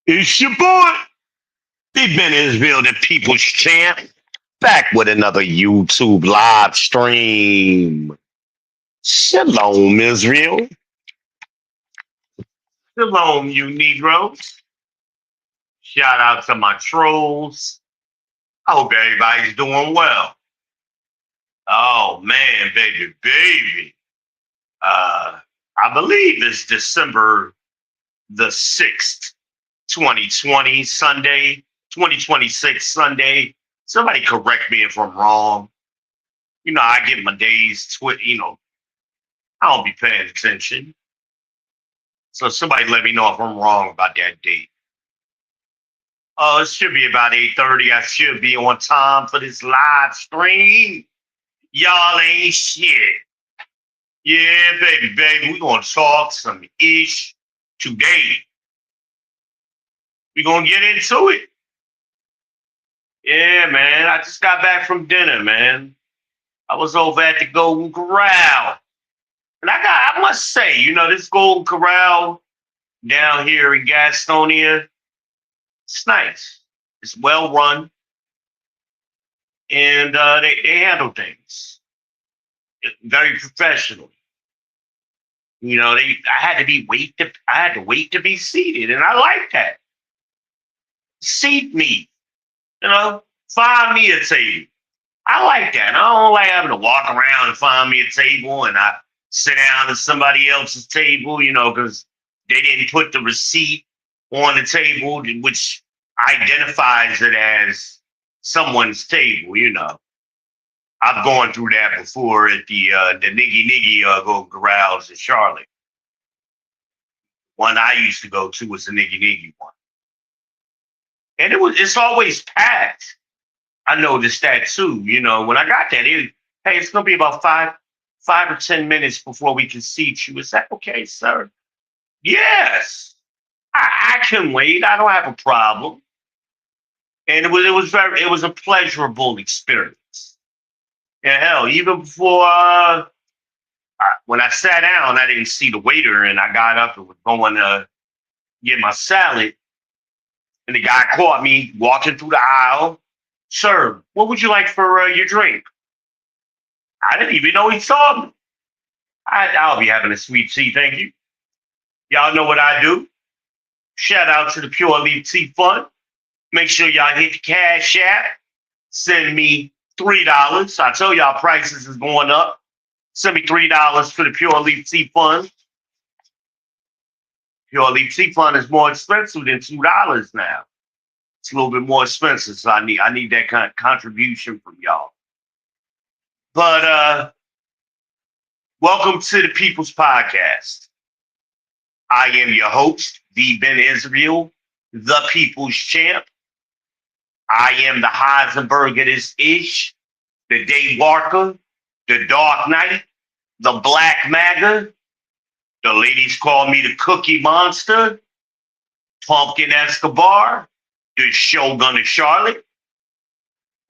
It's your boy, Big Ben Israel, the People's Champ, back with another YouTube live stream. Shalom, Israel. Shalom, you Negroes. Shout out to my trolls. I hope everybody's doing well. Oh man, baby. I believe it's December the 6th, 2020, Sunday, 2026 Sunday. Somebody correct me if I'm wrong. I get my days, I don't be paying attention. So somebody let me know if I'm wrong about that date. It should be about 8:30. I should be on time for this live stream. Y'all ain't shit. Yeah, baby. We're going to talk some ish today. We're going to get into it. Yeah, man. I just got back from dinner, man. I was over at the Golden Corral. And I must say, this Golden Corral down here in Gastonia, it's nice. It's well run. And they handle things very professionally. I had to wait to be seated, and I like that. Seat me, find me a table. I like that. I don't like having to walk around and find me a table, and I sit down at somebody else's table, because they didn't put the receipt on the table, which identifies it as someone's table. I've gone through that before at the Niggy Go Corrals in Charlotte. One I used to go to was the Niggy one. And it's always packed. I noticed that too. When I got there, hey, it's gonna be about 5 or 10 minutes before we can seat you. Is that okay, sir? Yes. I can wait. I don't have a problem. And it was a pleasurable experience. Yeah, hell, even before when I sat down, I didn't see the waiter, and I got up and was going to get my salad, and the guy caught me walking through the aisle. Sir, what would you like for your drink? I didn't even know he saw me. I'll be having a sweet tea, thank you. Y'all know what I do. Shout out to the Pure Elite Tea Fund. Make sure y'all hit the Cash App. Send me $3. I tell y'all prices is going up. Send me $3 for the Pure Elite Tea Fund. Pure Elite Tea Fund is more expensive than $2 now. It's a little bit more expensive, so I need that kind of contribution from y'all. But welcome to the People's Podcast. I am your host, Big Ben Israel, the People's Champ. I am the Heisenberg of this ish, the Day Walker, the Dark Knight, the Black MAGA. The ladies call me the Cookie Monster, Pumpkin Escobar, the Shogun of Charlotte.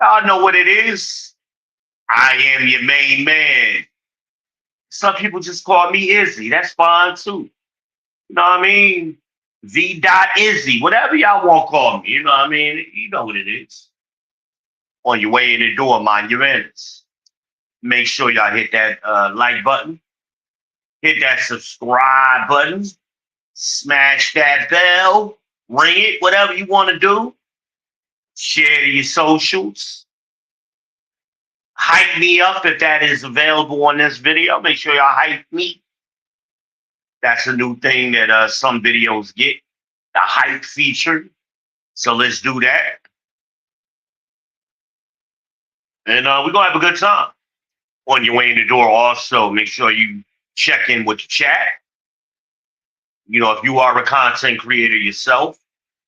Y'all know what it is. I am your main man. Some people just call me Izzy. That's fine too. You know what I mean? V. Izzy, whatever y'all want to call me. You know what I mean? You know what it is. On your way in the door, mind your manners. Make sure y'all hit that like button. Hit that subscribe button. Smash that bell. Ring it, whatever you want to do. Share to your socials. Hype me up if that is available on this video. Make sure y'all hype me. That's a new thing that some videos get. The hype feature. So let's do that. And we're going to have a good time. On your way in the door, also, make sure you check in with the chat. If you are a content creator yourself,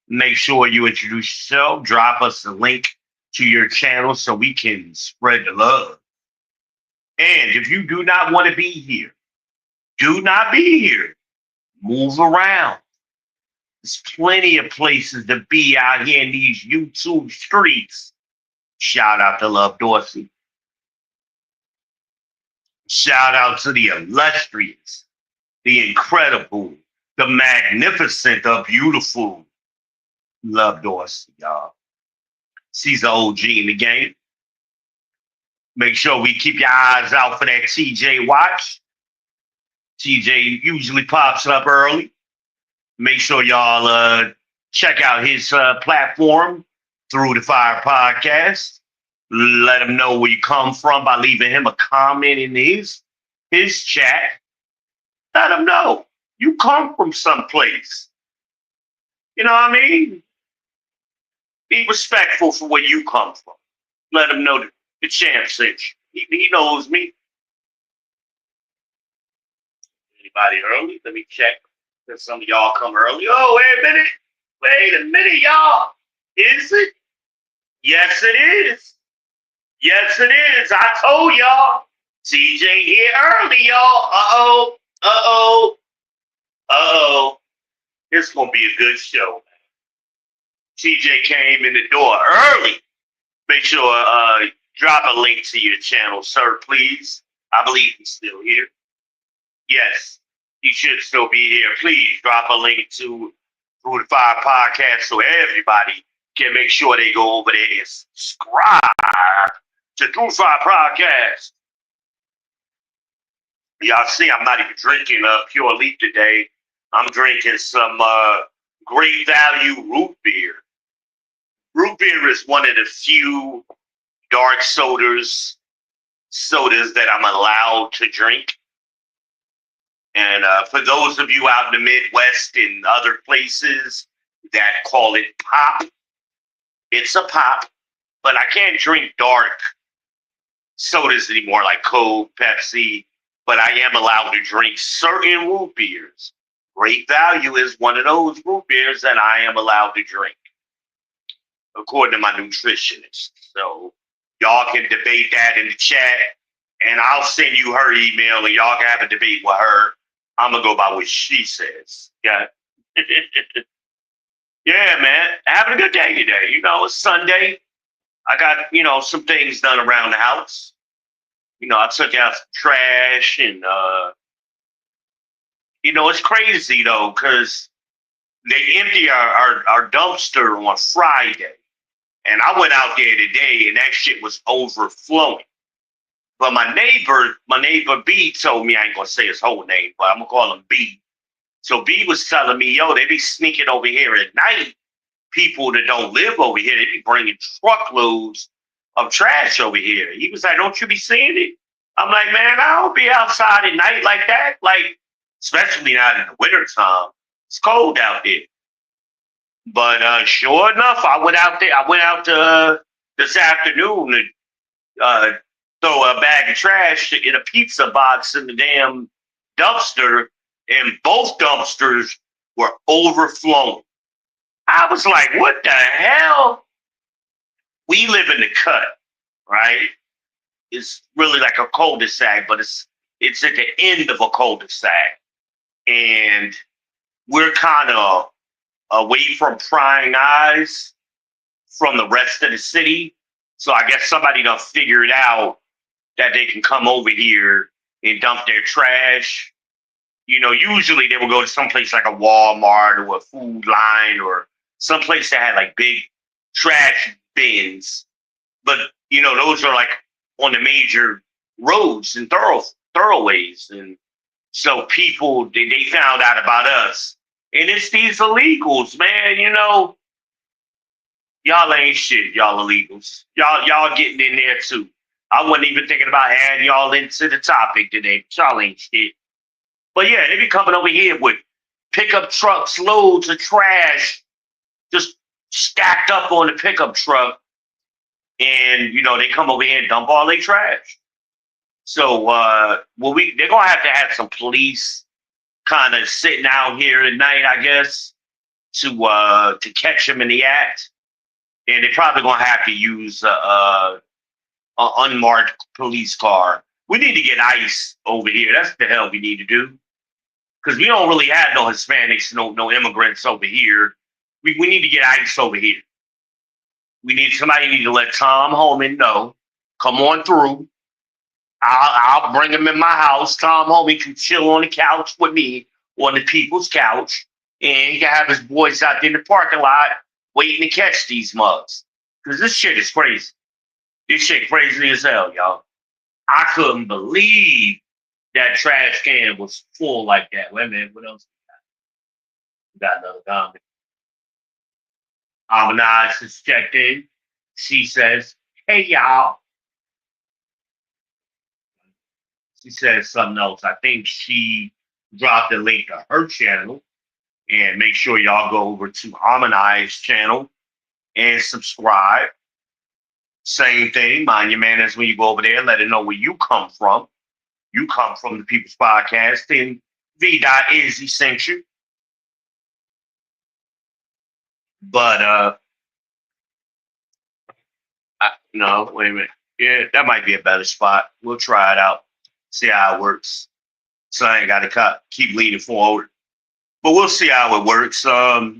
make sure you introduce yourself. Drop us a link to your channel so we can spread the love. And if you do not want to be here, do not be here. Move around. There's plenty of places to be out here in these YouTube streets. Shout out to Love Dorsey. Shout out to the illustrious, the incredible, the magnificent, the beautiful Love Dorsey, y'all. She's an OG in the game. Make sure we keep your eyes out for that TJ watch. TJ usually pops up early. Make sure y'all check out his platform through the Fire Podcast. Let him know where you come from by leaving him a comment in his chat. Let him know you come from someplace. You know what I mean? Be respectful for where you come from. Let him know the champ sent you. He knows me. Anybody early? Let me check. Because some of y'all come early. Oh, wait a minute. Wait a minute, y'all. Is it? Yes, it is. Yes, it is. I told y'all. CJ here early, y'all. Uh-oh. Uh-oh. Uh-oh. It's going to be a good show. TJ came in the door early. Make sure drop a link to your channel, sir, please. I believe he's still here. Yes, he should still be here. Please drop a link to Through the Fire Podcast so everybody can make sure they go over there and subscribe to Through the Fire Podcast. Y'all see, I'm not even drinking Pure Leaf today. I'm drinking some Great Value root beer. Root beer is one of the few dark sodas that I'm allowed to drink. And for those of you out in the Midwest and other places that call it pop, it's a pop, but I can't drink dark sodas anymore like Coke, Pepsi, but I am allowed to drink certain root beers. Great Value is one of those root beers that I am allowed to drink, according to my nutritionist. So y'all can debate that in the chat, and I'll send you her email, and y'all can have a debate with her. I'm going to go by what she says. Yeah. Yeah, man. Having a good day today. You know, it's Sunday. I got, some things done around the house. I took out some trash, and, it's crazy, though, because they empty our dumpster on Friday. And I went out there today, and that shit was overflowing. But my neighbor B told me, I ain't gonna say his whole name, but I'm gonna call him B. So B was telling me, yo, they be sneaking over here at night. People that don't live over here, they be bringing truckloads of trash over here. He was like, don't you be seeing it? I'm like, man, I don't be outside at night like that. Like, especially not in the wintertime. It's cold out there. But sure enough, I went out there. I went out this afternoon to throw a bag of trash in a pizza box in the damn dumpster, and both dumpsters were overflowing. I was like, what the hell? We live in the cut, right? It's really like a cul-de-sac, but it's at the end of a cul-de-sac. And we're kind of away from prying eyes from the rest of the city. So I guess somebody done figured out that they can come over here and dump their trash. Usually they will go to someplace like a Walmart or a Food Line or someplace that had like big trash bins. But, those are like on the major roads and thoroughways. And so people, they found out about us. And it's these illegals, man, Y'all ain't shit, y'all illegals. Y'all getting in there too. I wasn't even thinking about adding y'all into the topic today. Y'all ain't shit. But yeah, they be coming over here with pickup trucks, loads of trash, just stacked up on the pickup truck. And, they come over here and dump all their trash. So, they're going to have some police kind of sitting out here at night, I guess, to catch them in the act. And they're probably going to have to use an unmarked police car. We need to get ICE over here. That's the hell we need to do. Because we don't really have no Hispanics, no immigrants over here. We need to get ICE over here. Somebody need to let Tom Homan know. Come on through. I'll bring him in my house. Tom Homan can chill on the couch with me, on the people's couch. And he can have his boys out there in the parking lot waiting to catch these mugs. Because this shit is crazy. This shit crazy as hell, y'all. I couldn't believe that trash can was full like that. Wait a minute, what else? We got another comment. Harmonize is checked in. She says, hey, y'all. She says something else. I think she dropped a link to her channel. And make sure y'all go over to Harmonize channel and subscribe. Same thing. Mind your manners when you go over there. Let it know where you come from. You come from the People's Podcast. And V. Izzy sent you. But, no, wait a minute. Yeah, that might be a better spot. We'll try it out. See how it works. So I ain't got to keep leaning forward. But we'll see how it works. I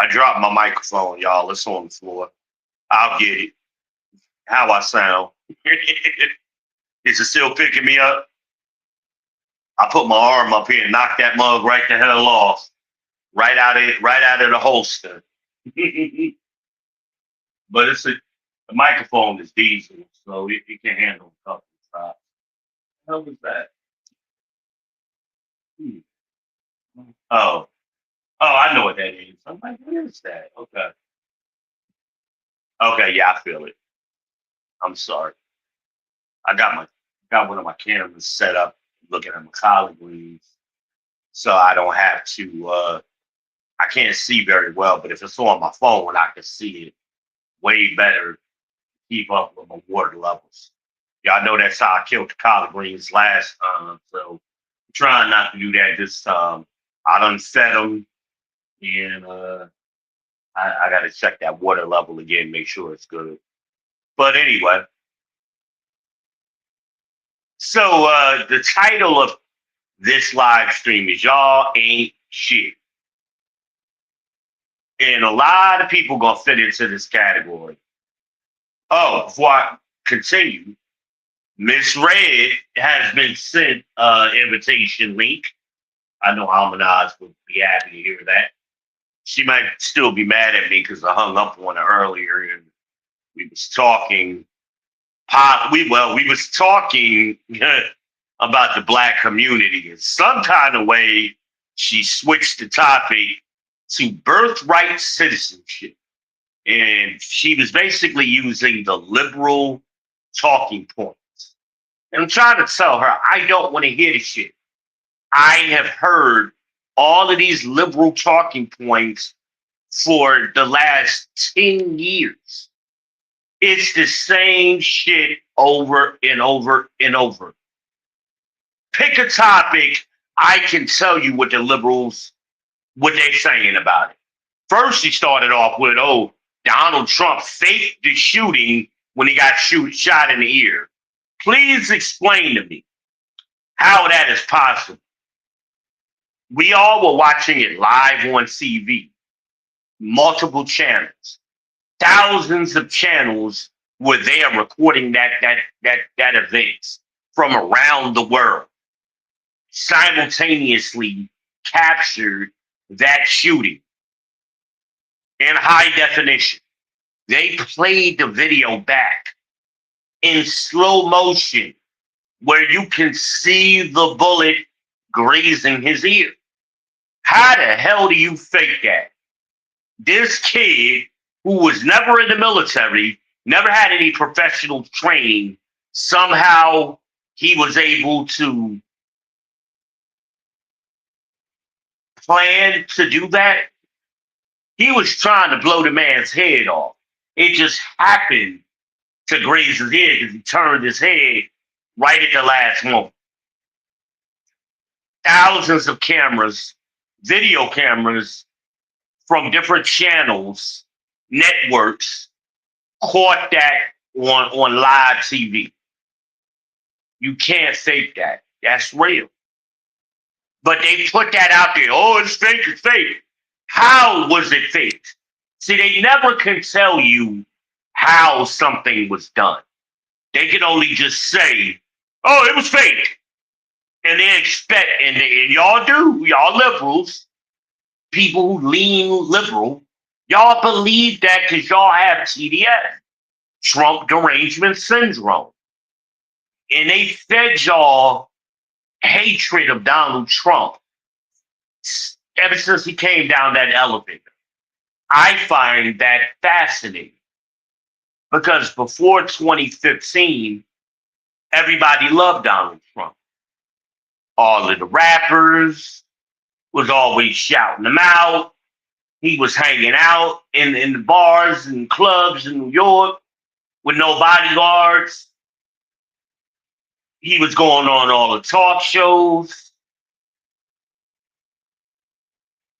dropped my microphone, y'all. It's on the floor. I'll get it. How I sound. Is it still picking me up? I put my arm up here and knocked that mug right the hell off. Right out of the holster. But the microphone is diesel, so it can handle a couple of stops. What was that? Oh, I know what that is. I'm like, what is that? Okay, yeah, I feel it. I'm sorry. I got one of my cameras set up, looking at my collard greens, so I don't have to. I can't see very well, but if it's on my phone, I can see it way better. Keep up with my water levels. Y'all know that's how I killed the collard greens last time, so I'm trying not to do that this time. I done fed them, and I got to check that water level again, make sure it's good. But anyway, so the title of this live stream is Y'all Ain't Shit. And a lot of people gonna fit into this category. Oh, before I continue, Miss Red has been sent invitation link. I know Harmonize would be happy to hear that. She might still be mad at me because I hung up on her earlier and we was talking. We was talking about the black community. In some kind of way, she switched the topic to birthright citizenship. And she was basically using the liberal talking points. And I'm trying to tell her, I don't want to hear the shit. I have heard all of these liberal talking points for the last 10 years. It's the same shit over and over and over. Pick a topic, I can tell you what the liberals, what they're saying about it. First, she started off with, Donald Trump faked the shooting when he got shot in the ear. Please explain to me how that is possible. We all were watching it live on TV, multiple channels, thousands of channels were there recording that event from around the world, simultaneously captured that shooting in high definition. They played the video back in slow motion where you can see the bullet grazing his ear. How the hell do you fake that? This kid who was never in the military, never had any professional training, somehow he was able to plan to do that. He was trying to blow the man's head off. It just happened to graze his head because he turned his head right at the last moment. Thousands of cameras, video cameras from different channels, networks, caught that on live TV. You can't fake that. That's real. But they put that out there. Oh, it's fake, it's fake. How was it faked? See, they never can tell you how something was done. They can only just say, oh, it was fake. And they expect, and y'all do, y'all liberals, people who lean liberal, Y'all believe that because y'all have TDS, Trump derangement syndrome. And they fed y'all hatred of Donald Trump ever since he came down that elevator. I find that fascinating because before 2015, everybody loved Donald Trump. All of the rappers was always shouting him out. He was hanging out in the bars and clubs in New York with no bodyguards. He was going on all the talk shows.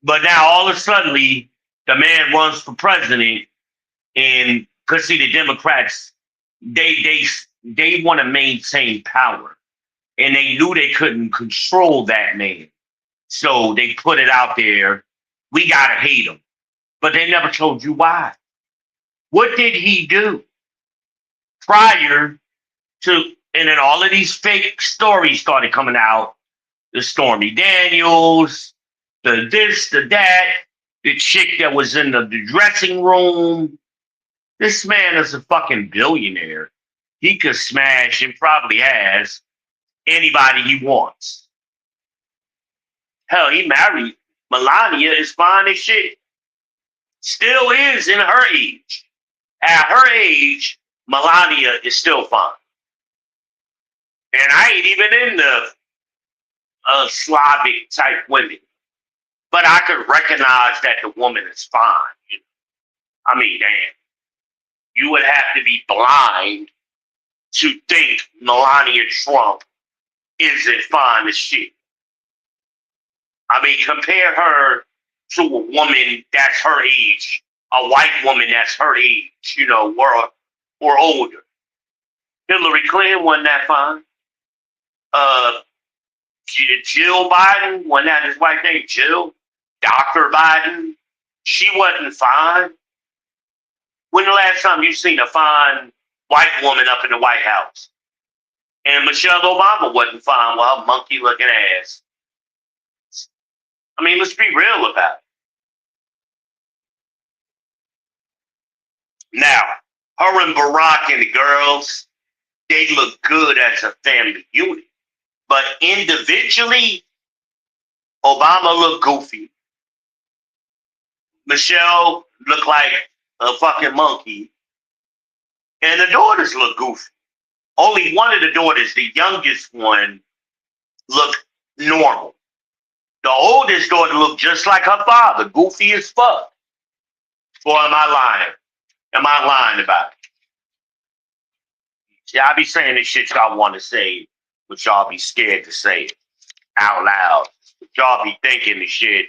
But now all of a sudden, the man runs for president, and because see the Democrats, they want to maintain power, and they knew they couldn't control that man, so they put it out there. We gotta hate him, but they never told you why. What did he do prior to? And then all of these fake stories started coming out. The Stormy Daniels, the this, the that, the chick that was in the dressing room. This man is a fucking billionaire. He could smash and probably has anybody he wants. Hell, he married Melania, is fine as shit. Still is in her age. At her age, Melania is still fine. And I ain't even into Slavic type women. But I could recognize that the woman is fine. You know? I mean, damn. You would have to be blind to think Melania Trump isn't fine as shit. I mean, compare her to a woman that's her age, a white woman that's her age, you know, or older. Hillary Clinton wasn't that fine. Jill Biden, wasn't that his wife name? Jill? Dr. Biden? She wasn't fine. When the last time you seen a fine white woman up in the White House? And Michelle Obama wasn't fine with her monkey looking ass. I mean, let's be real about it. Now, her and Barack and the girls, they look good as a family unit. But individually, Obama looked goofy. Michelle looked like a fucking monkey. And the daughters look goofy. Only one of the daughters, the youngest one, looked normal. The oldest daughter looked just like her father, goofy as fuck. Or am I lying? Am I lying about it? See, I be saying this shit y'all want to say, but y'all be scared to say it out loud. But y'all be thinking the shit.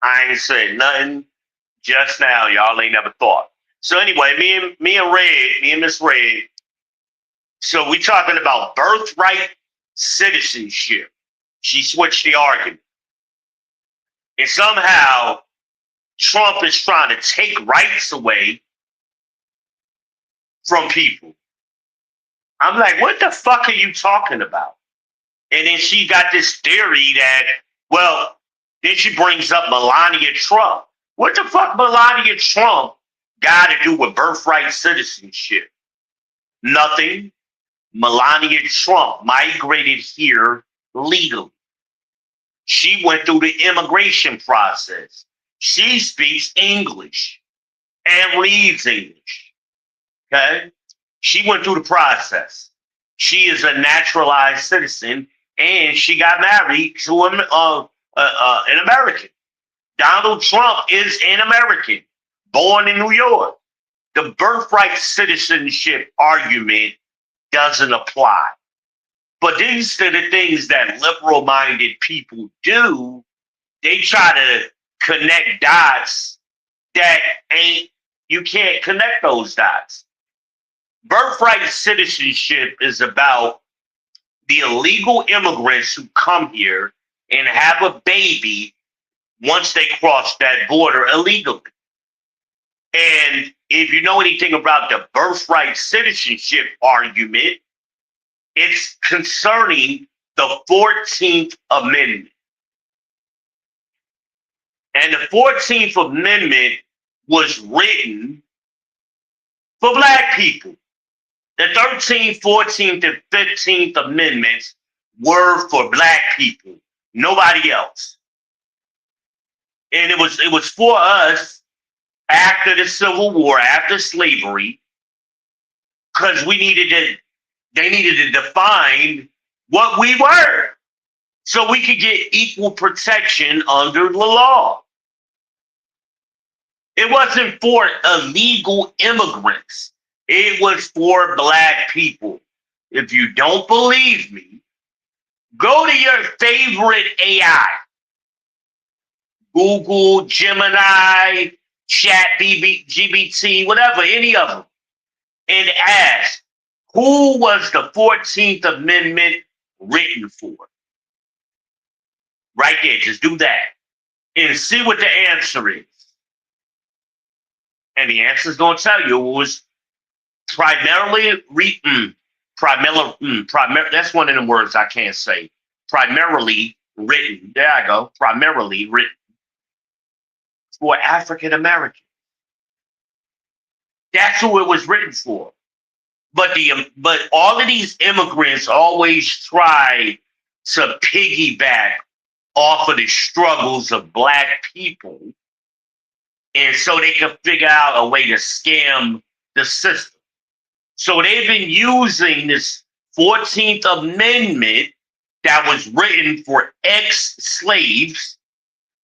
I ain't said nothing just now. Y'all ain't never thought. So anyway, me and Miss Red. So we talking about birthright citizenship. She switched the argument. And somehow Trump is trying to take rights away from people. I'm like, what the fuck are you talking about? And then she got this theory that, well, then she brings up Melania Trump. What the fuck Melania Trump got to do with birthright citizenship? Nothing. Melania Trump migrated here legally. She went through the immigration process. She speaks English and reads English. Okay? She went through the process. She is a naturalized citizen, and she got married to an American. Donald Trump is an American, born in New York. The birthright citizenship argument doesn't apply. But these are the things that liberal-minded people do. They try to connect dots that you can't connect those dots. Birthright citizenship is about the illegal immigrants who come here and have a baby once they cross that border illegally. And if you know anything about the birthright citizenship argument, it's concerning the 14th Amendment. And the 14th Amendment was written for black people. The 13th, 14th, and 15th Amendments were for black people, nobody else. And it was for us after the Civil War, after slavery, because they needed to define what we were so we could get equal protection under the law. It wasn't for illegal immigrants. It was for black people. If you don't believe me, go to your favorite AI, Google, Gemini, GBT, whatever, any of them, and ask, who was the 14th Amendment written for? Right there, just do that and see what the answer is. And the answer is going to tell you it was primarily that's one of them words I can't say. Primarily written. There I go. Primarily written for African Americans. That's who it was written for. But all of these immigrants always try to piggyback off of the struggles of black people, and so they can figure out a way to scam the system. So they've been using this 14th Amendment that was written for ex-slaves,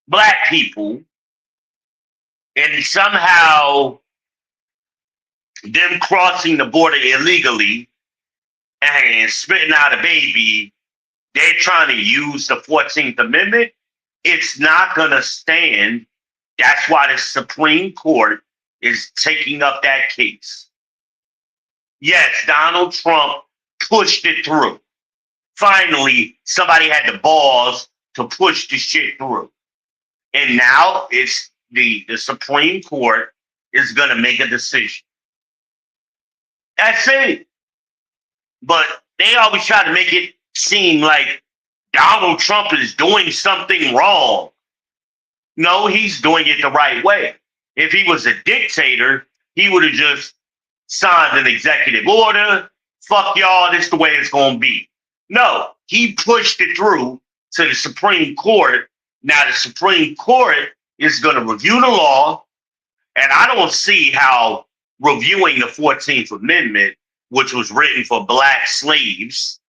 black people, and somehow them crossing the border illegally and spitting out a baby, they're trying to use the 14th Amendment. It's not going to stand. That's why the Supreme Court is taking up that case. Yes, Donald Trump pushed it through. Finally, somebody had the balls to push the shit through. And now it's the Supreme Court is going to make a decision. That's it. But they always try to make it seem like Donald Trump is doing something wrong. No, he's doing it the right way. If he was a dictator, he would have just signed an executive order. Fuck y'all, this is the way it's going to be. No, he pushed it through to the Supreme Court. Now the Supreme Court is going to review the law, and I don't see how reviewing the 14th Amendment, which was written for black slaves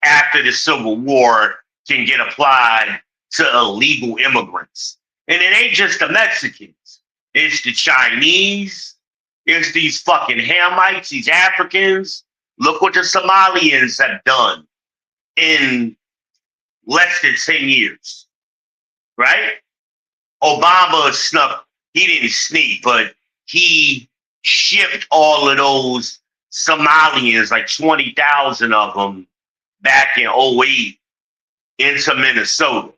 after the Civil War, can get applied to illegal immigrants. And it ain't just the Mexicans. It's the Chinese. It's these fucking Hamites, these Africans. Look what the Somalians have done in less than 10 years, right? Obama he didn't sneak, but he shipped all of those Somalians, like 20,000 of them, back in 2008 into Minnesota.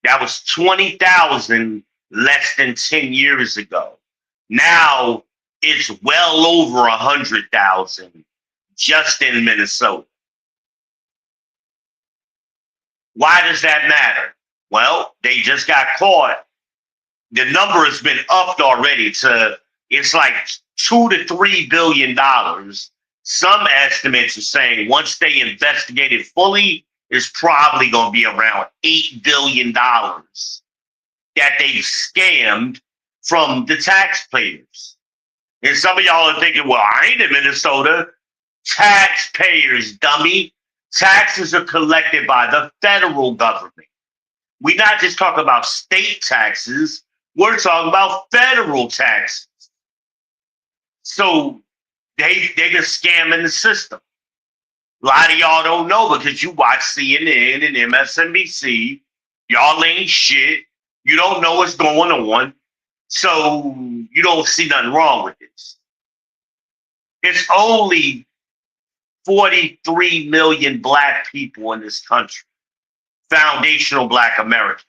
That was 20,000 less than 10 years ago. Now it's well over 100,000 just in Minnesota. Why does that matter? Well, they just got caught. The number has been upped already to, it's like $2 to $3 billion. Some estimates are saying once they investigate it fully, it's probably going to be around $8 billion that they've scammed from the taxpayers. And some of y'all are thinking, well, I ain't in Minnesota. Taxpayers, dummy. Taxes are collected by the federal government. We're not just talking about state taxes. We're talking about federal taxes. So they've been scamming the system. A lot of y'all don't know because you watch CNN and MSNBC. Y'all ain't shit. You don't know what's going on. So you don't see nothing wrong with this. It's only 43 million black people in this country. Foundational black Americans.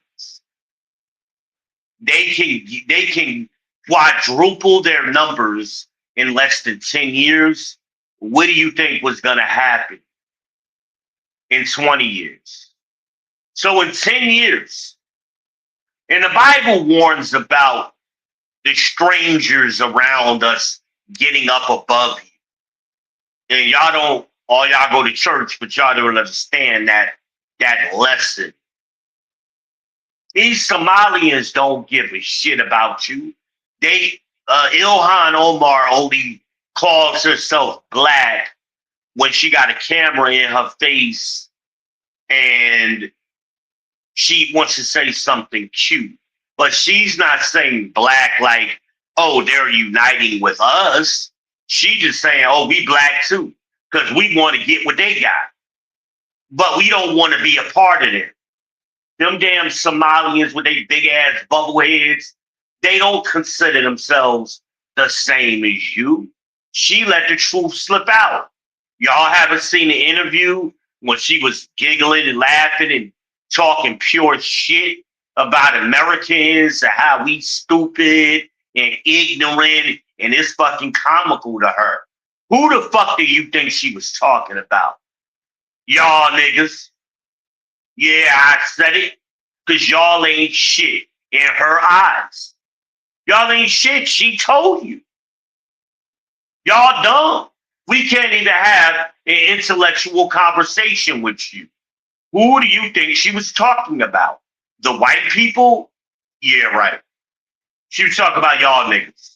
They can quadruple their numbers in less than 10 years. What do you think was going to happen in 20 years? So in 10 years, And the Bible warns about the strangers around us getting up above you. And y'all don't, all y'all go to church, but y'all don't understand that lesson. These Somalians don't give a shit about you. They, Ilhan Omar only calls herself black when she got a camera in her face and she wants to say something cute. But she's not saying black like, oh, they're uniting with us. She just saying, oh, we black too, because we want to get what they got. But we don't want to be a part of it. Them damn Somalians with their big ass bubble heads, they don't consider themselves the same as you. She let the truth slip out. Y'all haven't seen the interview when she was giggling and laughing and talking pure shit about Americans and how we stupid and ignorant, and it's fucking comical to her. Who the fuck do you think she was talking about? Y'all niggas. Yeah, I said it, because y'all ain't shit in her eyes. Y'all ain't shit. She told you. Y'all dumb. We can't even have an intellectual conversation with you. Who do you think she was talking about? The white people? Yeah, right. She was talking about y'all niggas.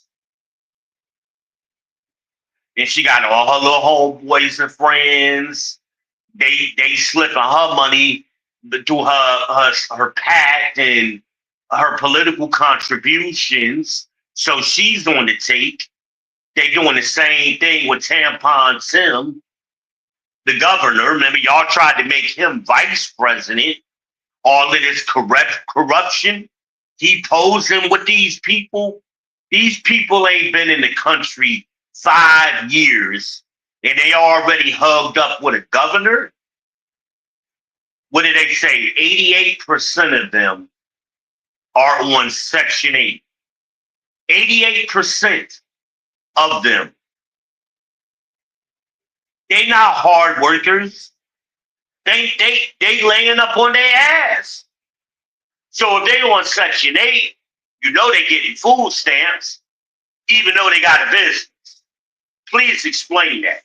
And she got all her little homeboys and friends. They slipping her money through her PAC and her political contributions. So she's on the take. They doing the same thing with Tampon Tim, the governor. Remember, y'all tried to make him vice president. All of this corruption. He posing with these people. These people ain't been in the country 5 years, and they already hugged up with a governor. What did they say? 88% of them are on Section 8. 88% of them. They not hard workers. They laying up on their ass. So if they on Section 8, you know they getting food stamps, even though they got a business. Please explain that.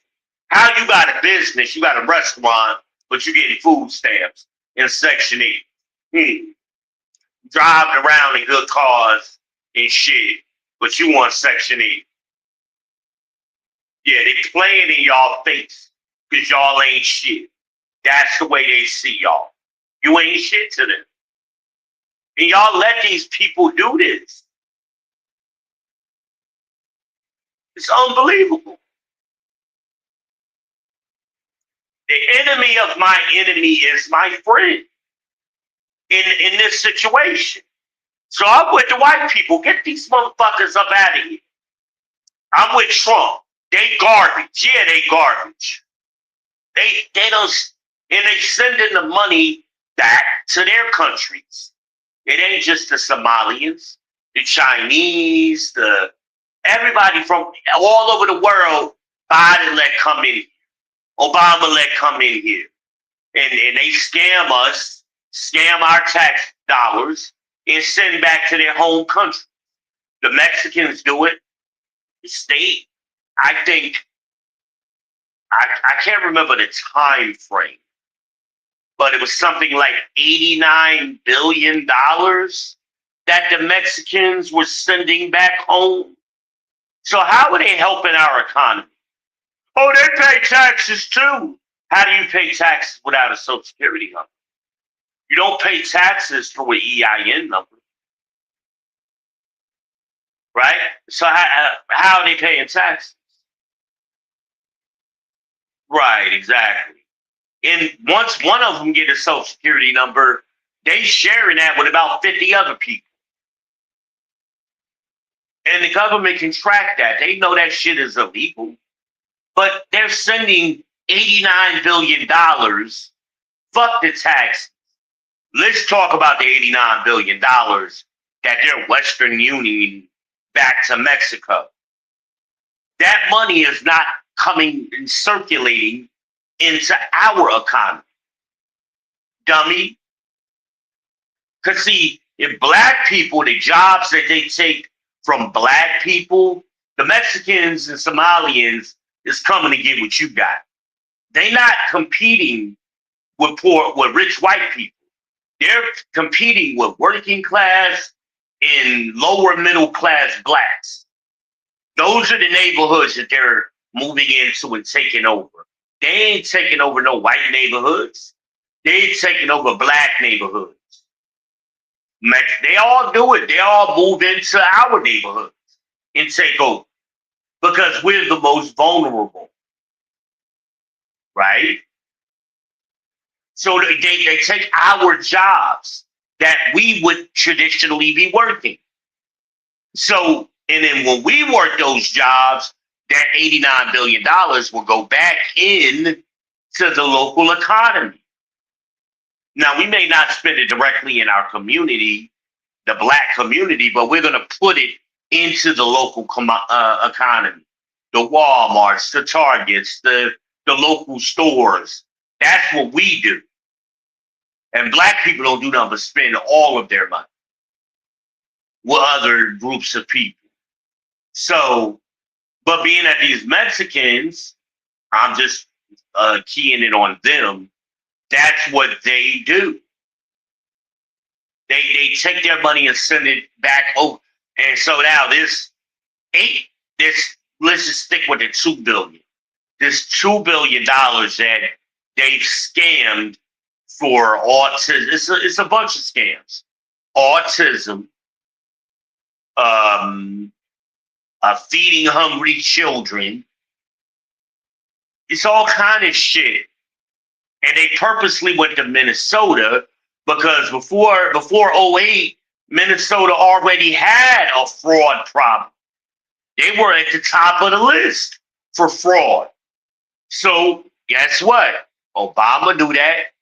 How you got a business, you got a restaurant, but you getting food stamps in Section 8. Driving around in good cars and shit, but you want Section 8. Yeah, they playing in y'all face because y'all ain't shit. That's the way they see y'all. You ain't shit to them. And y'all let these people do this. It's unbelievable. The enemy of my enemy is my friend in this situation. So I'm with the white people. Get these motherfuckers up out of here. I'm with Trump. They garbage. Yeah, they garbage. They don't, and they sending the money back to their countries. It ain't just the Somalians, the Chinese, everybody from all over the world. Biden let come in here. Obama let come in here. And they scam us, scam our tax dollars, and send back to their home country. The Mexicans do it. The state, I think, I can't remember the time frame, but it was something like $89 billion that the Mexicans were sending back home. So how are they helping our economy? Oh, they pay taxes too. How do you pay taxes without a Social Security number? You don't pay taxes for an EIN number, right? So how are they paying taxes? Right, exactly. And once one of them get a Social Security number, they sharing that with about 50 other people. And the government can track that. They know that shit is illegal. But they're sending $89 billion. Fuck the tax. Let's talk about the $89 billion that their Western Union back to Mexico. That money is not coming and circulating into our economy. Dummy. Because see, If black people, the jobs that they take from black people, the Mexicans and Somalians is coming to get what you got. They not competing with rich white people. They're competing with working class and lower middle class blacks. Those are the neighborhoods that they're moving into and taking over. They ain't taking over no white neighborhoods. They ain't taking over black neighborhoods. They all do it. They all move into our neighborhoods and take over because we're the most vulnerable, right? So they take our jobs that we would traditionally be working. So, and then when we work those jobs, that $89 billion will go back in to the local economy. Now, we may not spend it directly in our community, the black community, but we're going to put it into the local economy. The Walmarts, the Targets, the local stores. That's what we do. And black people don't do nothing but spend all of their money with other groups of people. So, but being that these Mexicans, I'm just keying it on them. That's what they do. They take their money and send it back over. And so now this let's just stick with the $2 billion. This $2 billion that they've scammed for autism. It's a bunch of scams. Autism, feeding hungry children. It's all kind of shit. And they purposely went to Minnesota because before 08, Minnesota already had a fraud problem. They were at the top of the list for fraud. So guess what? Obama knew that.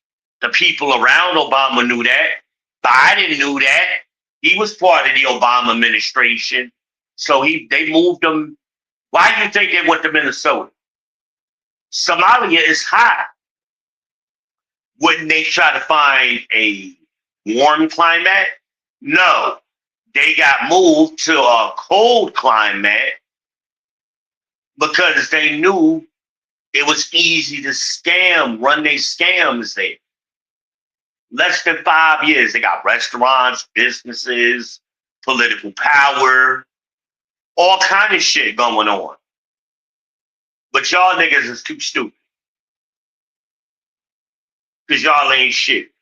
The people around Obama knew that. Biden knew that. He was part of the Obama administration. So they moved them. Why do you think they went to Minnesota? Somalia is hot. Wouldn't they try to find a warm climate? No. They got moved to a cold climate because they knew it was easy to run their scams there. Less than 5 years, they got restaurants, businesses, political power, all kind of shit going on. But y'all niggas is too stupid. Because y'all ain't shit.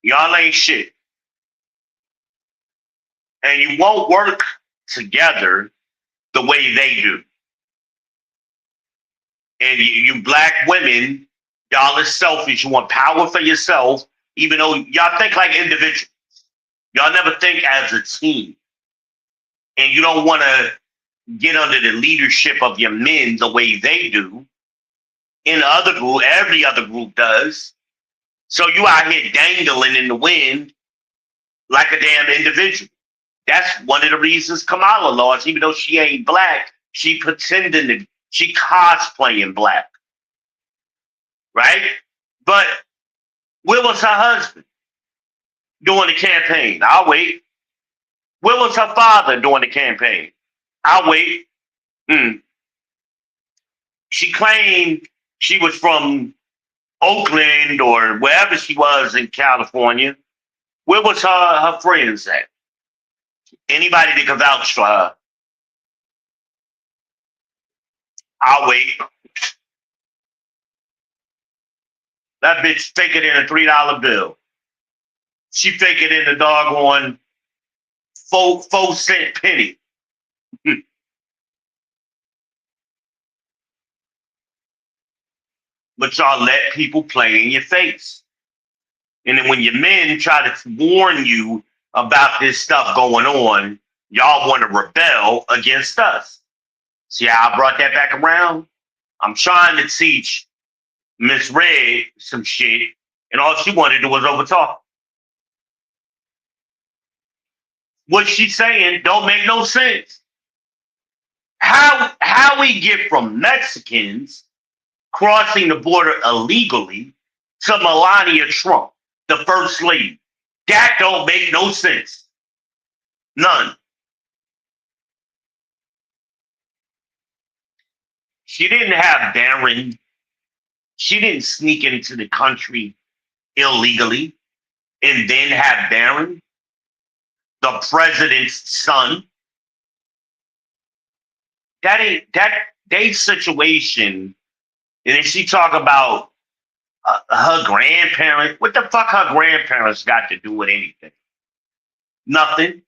Y'all ain't shit. And you won't work together the way they do. And you black women, y'all is selfish. You want power for yourself, even though y'all think like individuals. Y'all never think as a team. And you don't want to get under the leadership of your men the way they do. In the other group, every other group does. So you out here dangling in the wind like a damn individual. That's one of the reasons Kamala lost, even though she ain't black, she cosplaying black. Right? But where was her husband during the campaign? I'll wait. Where was her father during the campaign? I'll wait. She claimed she was from Oakland or wherever she was in California. Where was her friends at? Anybody that can vouch for her? I'll wait. That bitch fake it in a $3 bill. She fake it in the doggone 4-cent penny. But y'all let people play in your face. And then when your men try to warn you about this stuff going on, y'all want to rebel against us. See how I brought that back around? I'm trying to teach Miss Red some shit, and all she wanted to do was overtalk. What she's saying don't make no sense. How we get from Mexicans crossing the border illegally to Melania Trump, the first lady. That don't make no sense. None. She didn't have Barron. She didn't sneak into the country illegally and then have Barron, the president's son. That ain't that they situation. And then she talk about her grandparents. What the fuck her grandparents got to do with anything? Nothing.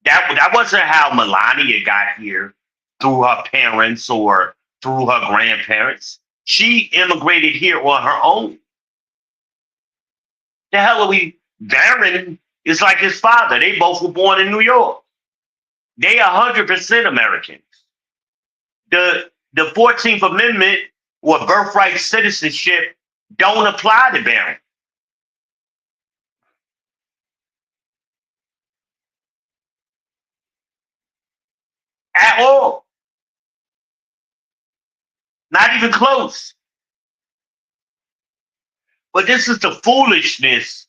That wasn't how Melania got here through her parents or through her grandparents. She immigrated here on her own. The hell are we? Barron is like his father. They both were born in New York. They 100% Americans. The 14th Amendment or birthright citizenship don't apply to Barron at all. Not even close. But this is the foolishness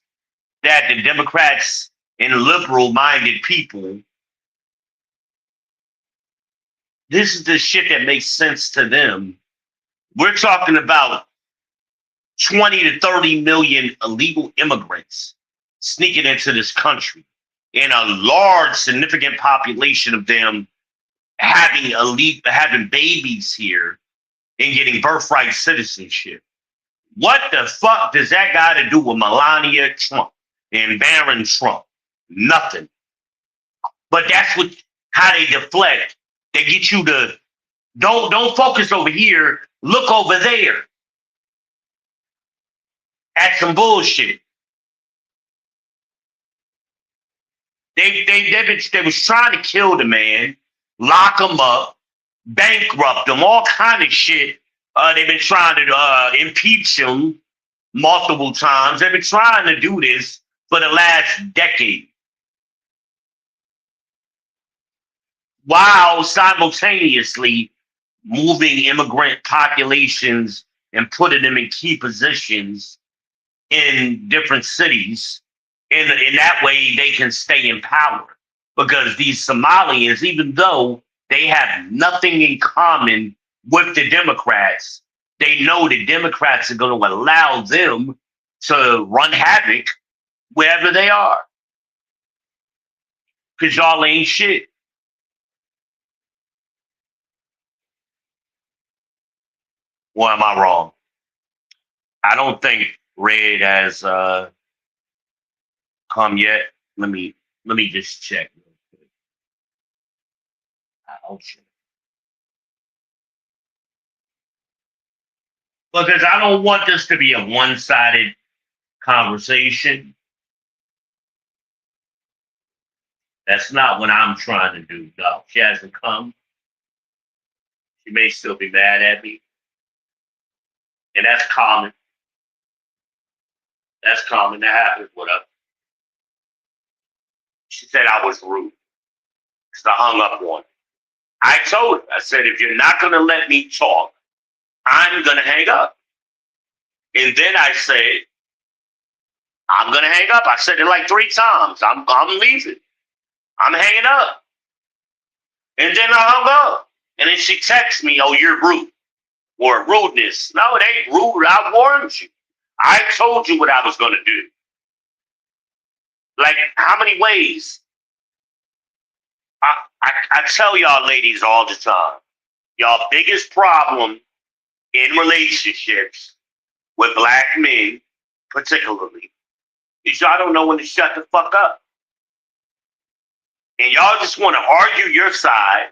that the Democrats and liberal-minded people, this is the shit that makes sense to them. We're talking about 20 to 30 million illegal immigrants sneaking into this country, and a large, significant population of them having babies here and getting birthright citizenship. What the fuck does that got to do with Melania Trump and Barron Trump? Nothing. But that's what how they deflect. They get you to don't focus over here. Look over there at some bullshit. They was trying to kill the man, lock him up, bankrupt him, all kind of shit. They've been trying to impeach him multiple times. They've been trying to do this for the last decade, while simultaneously moving immigrant populations and putting them in key positions in different cities. In that way, they can stay in power. Because these Somalians, even though they have nothing in common with the Democrats, they know the Democrats are going to allow them to run havoc wherever they are. Because y'all ain't shit. Or am I wrong? I don't think Red has come yet. Let me just check. Oh shit. Because I don't want this to be a one-sided conversation. That's not what I'm trying to do. No, she hasn't come. She may still be mad at me. And that's common. That's common. That happens with her. She said I was rude. Because I hung up on her. I told her, I said, if you're not going to let me talk, I'm going to hang up. And then I said, I'm going to hang up. I said it like 3 times. I'm leaving. I'm hanging up. And then I hung up. And then she texts me, oh, you're rude. Or rudeness. No, it ain't rude. I warned you. I told you what I was going to do. Like, how many ways? I tell y'all ladies all the time, y'all biggest problem in relationships with black men, particularly, is y'all don't know when to shut the fuck up. And y'all just want to argue your side,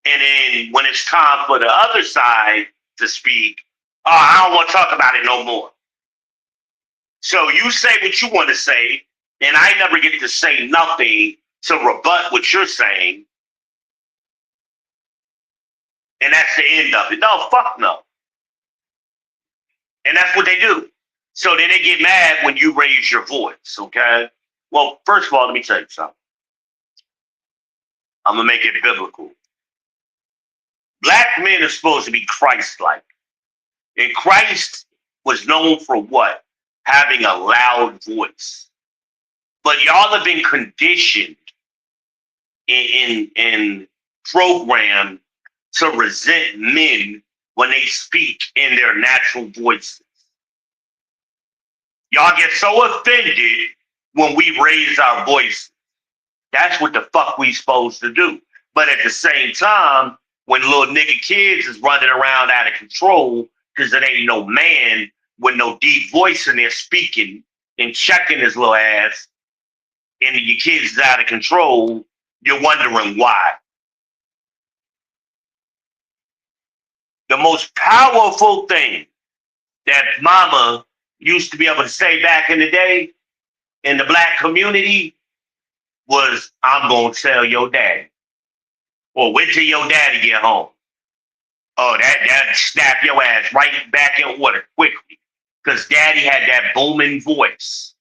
and then when it's time for the other side to speak, oh, I don't want to talk about it no more. So you say what you want to say, and I never get to say nothing to rebut what you're saying. And that's the end of it. No, fuck no. And that's what they do. So then they get mad when you raise your voice, okay? Well, first of all, let me tell you something. I'm going to make it biblical. Black men are supposed to be Christ-like. And Christ was known for what? Having a loud voice. But y'all have been conditioned in programmed to resent men when they speak in their natural voices. Y'all get so offended when we raise our voices. That's what the fuck we supposed to do. But at the same time, when little nigga kids is running around out of control because it ain't no man with no deep voice in there speaking and checking his little ass, and your kids is out of control, you're wondering why. The most powerful thing that mama used to be able to say back in the day in the black community was, I'm going to tell your daddy. Or wait till your daddy get home. Oh, that snap your ass right back in order quickly. Because daddy had that booming voice.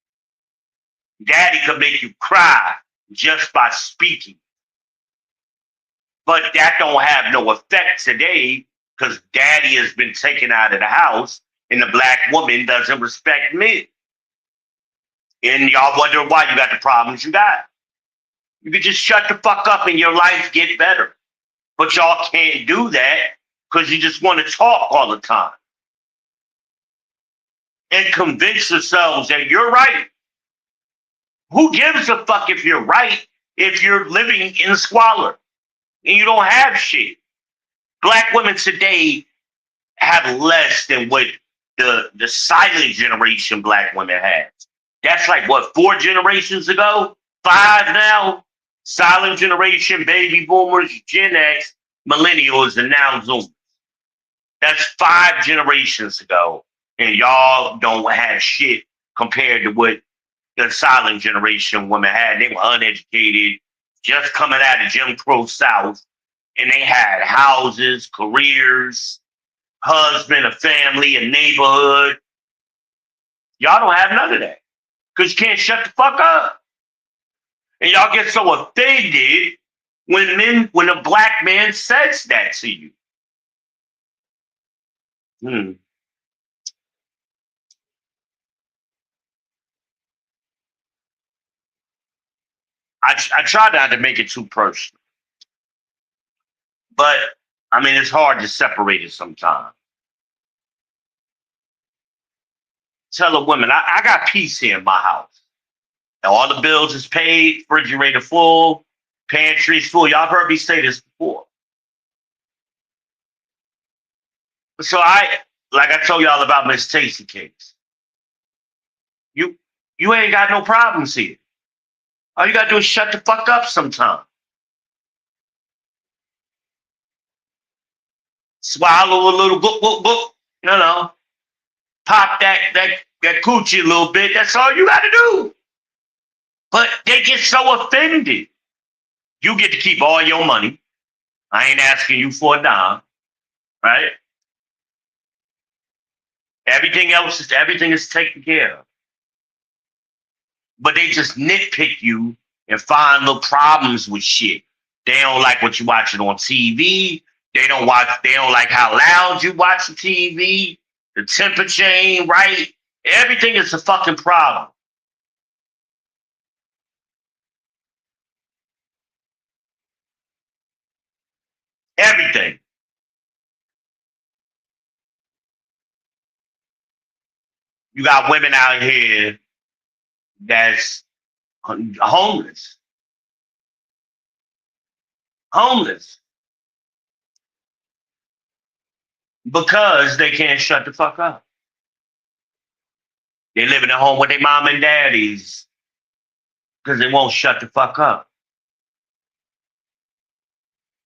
Daddy could make you cry just by speaking. But that don't have no effect today because daddy has been taken out of the house and the black woman doesn't respect men. And y'all wonder why you got the problems you got. You could just shut the fuck up and your life get better. But y'all can't do that because you just want to talk all the time. And convince yourselves that you're right. Who gives a fuck if you're right if you're living in squalor and you don't have shit? Black women today have less than what the silent generation black women had. That's like what, 4 generations ago? 5 now? Silent generation, baby boomers, Gen X, millennials, and now Zoomers. That's 5 generations ago. And y'all don't have shit compared to what the silent generation women had. They were uneducated, just coming out of Jim Crow South, and they had houses, careers, husband, a family, a neighborhood. Y'all don't have none of that because you can't shut the fuck up. And y'all get so offended when a black man says that to you. I try not to make it too personal, but I mean, it's hard to separate it sometimes. Tell a woman, I got peace here in my house. All the bills is paid, refrigerator full, pantry's full. Y'all heard me say this before. So like I told y'all about Miss Tasty Cakes. You you ain't got no problems here. All you gotta do is shut the fuck up sometime. Swallow a little book, pop that coochie a little bit. That's all you gotta do. But they get so offended. You get to keep all your money. I ain't asking you for a dime, right? Everything is taken care of. But they just nitpick you and find little problems with shit. They don't like what you watching on TV. They don't like how loud you watch the TV. The temperature ain't right. Everything is a fucking problem. Everything. You got women out here that's homeless. Homeless. Because they can't shut the fuck up. They live in a home with their mom and daddies because they won't shut the fuck up.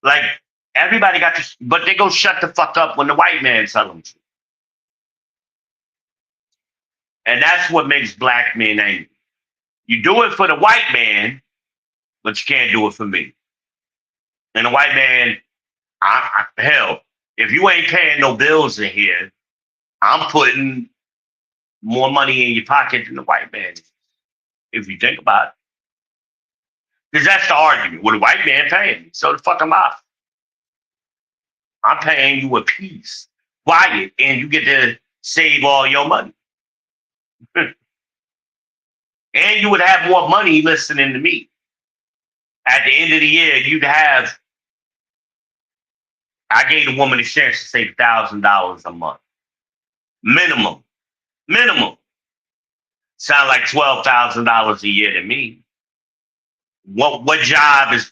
Like everybody got to, but they go shut the fuck up when the white man tell them to. And that's what makes black men angry. You do it for the white man, but you can't do it for me. And the white man, hell, if you ain't paying no bills in here, I'm putting more money in your pocket than the white man is, if you think about it. Because that's the argument. Well, the white man paying me, so the fuck am I? I'm paying you a piece quiet, and you get to save all your money. And you would have more money listening to me. At the end of the year, you'd have, I gave the woman a chance to save $1,000 a month. Minimum. Minimum. Sound like $12,000 a year to me. What job is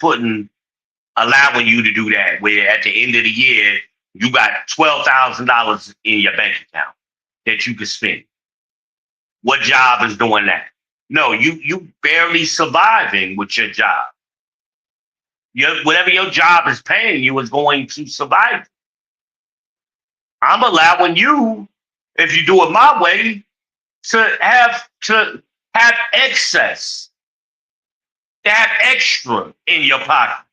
allowing you to do that? Where at the end of the year you got $12,000 in your bank account that you can spend. What job is doing that? No, you barely surviving with your job. Whatever your job is paying you is going to survive. I'm allowing you, if you do it my way, to have excess, to have extra in your pocket.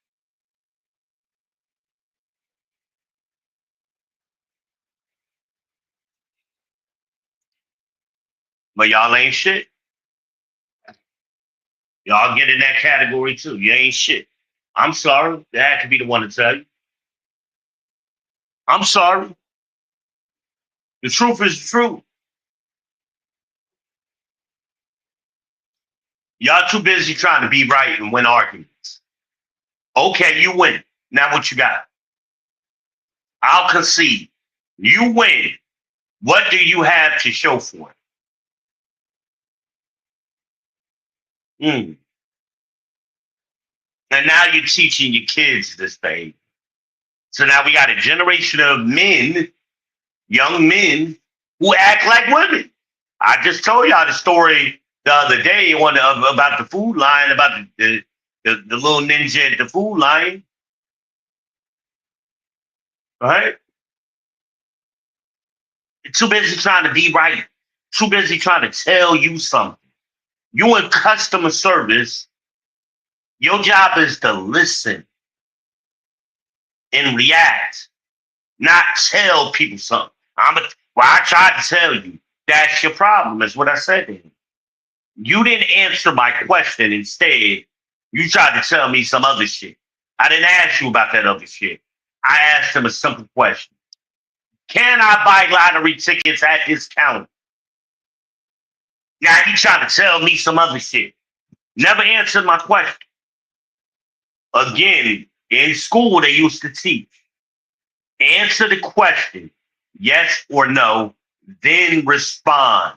But y'all ain't shit. Y'all get in that category too. You ain't shit. I'm sorry. I had to be the one to tell you. I'm sorry. The truth is the truth. Y'all too busy trying to be right and win arguments. Okay, you win. Now what you got? I'll concede. You win. What do you have to show for it? And now you're teaching your kids this thing. So now we got a generation of men, young men, who act like women. I just told y'all the story the other day about the food line, about the little ninja at the food line, right? Too busy trying to be right. Too busy trying to tell you something. You in customer service, your job is to listen and react, not tell people something. Well, I tried to tell you. That's your problem, is what I said to him. You didn't answer my question. Instead, you tried to tell me some other shit. I didn't ask you about that other shit. I asked him a simple question. Can I buy lottery tickets at this counter? Now he trying to tell me some other shit. Never answered my question. Again, in school, they used to teach. Answer the question, yes or no, then respond,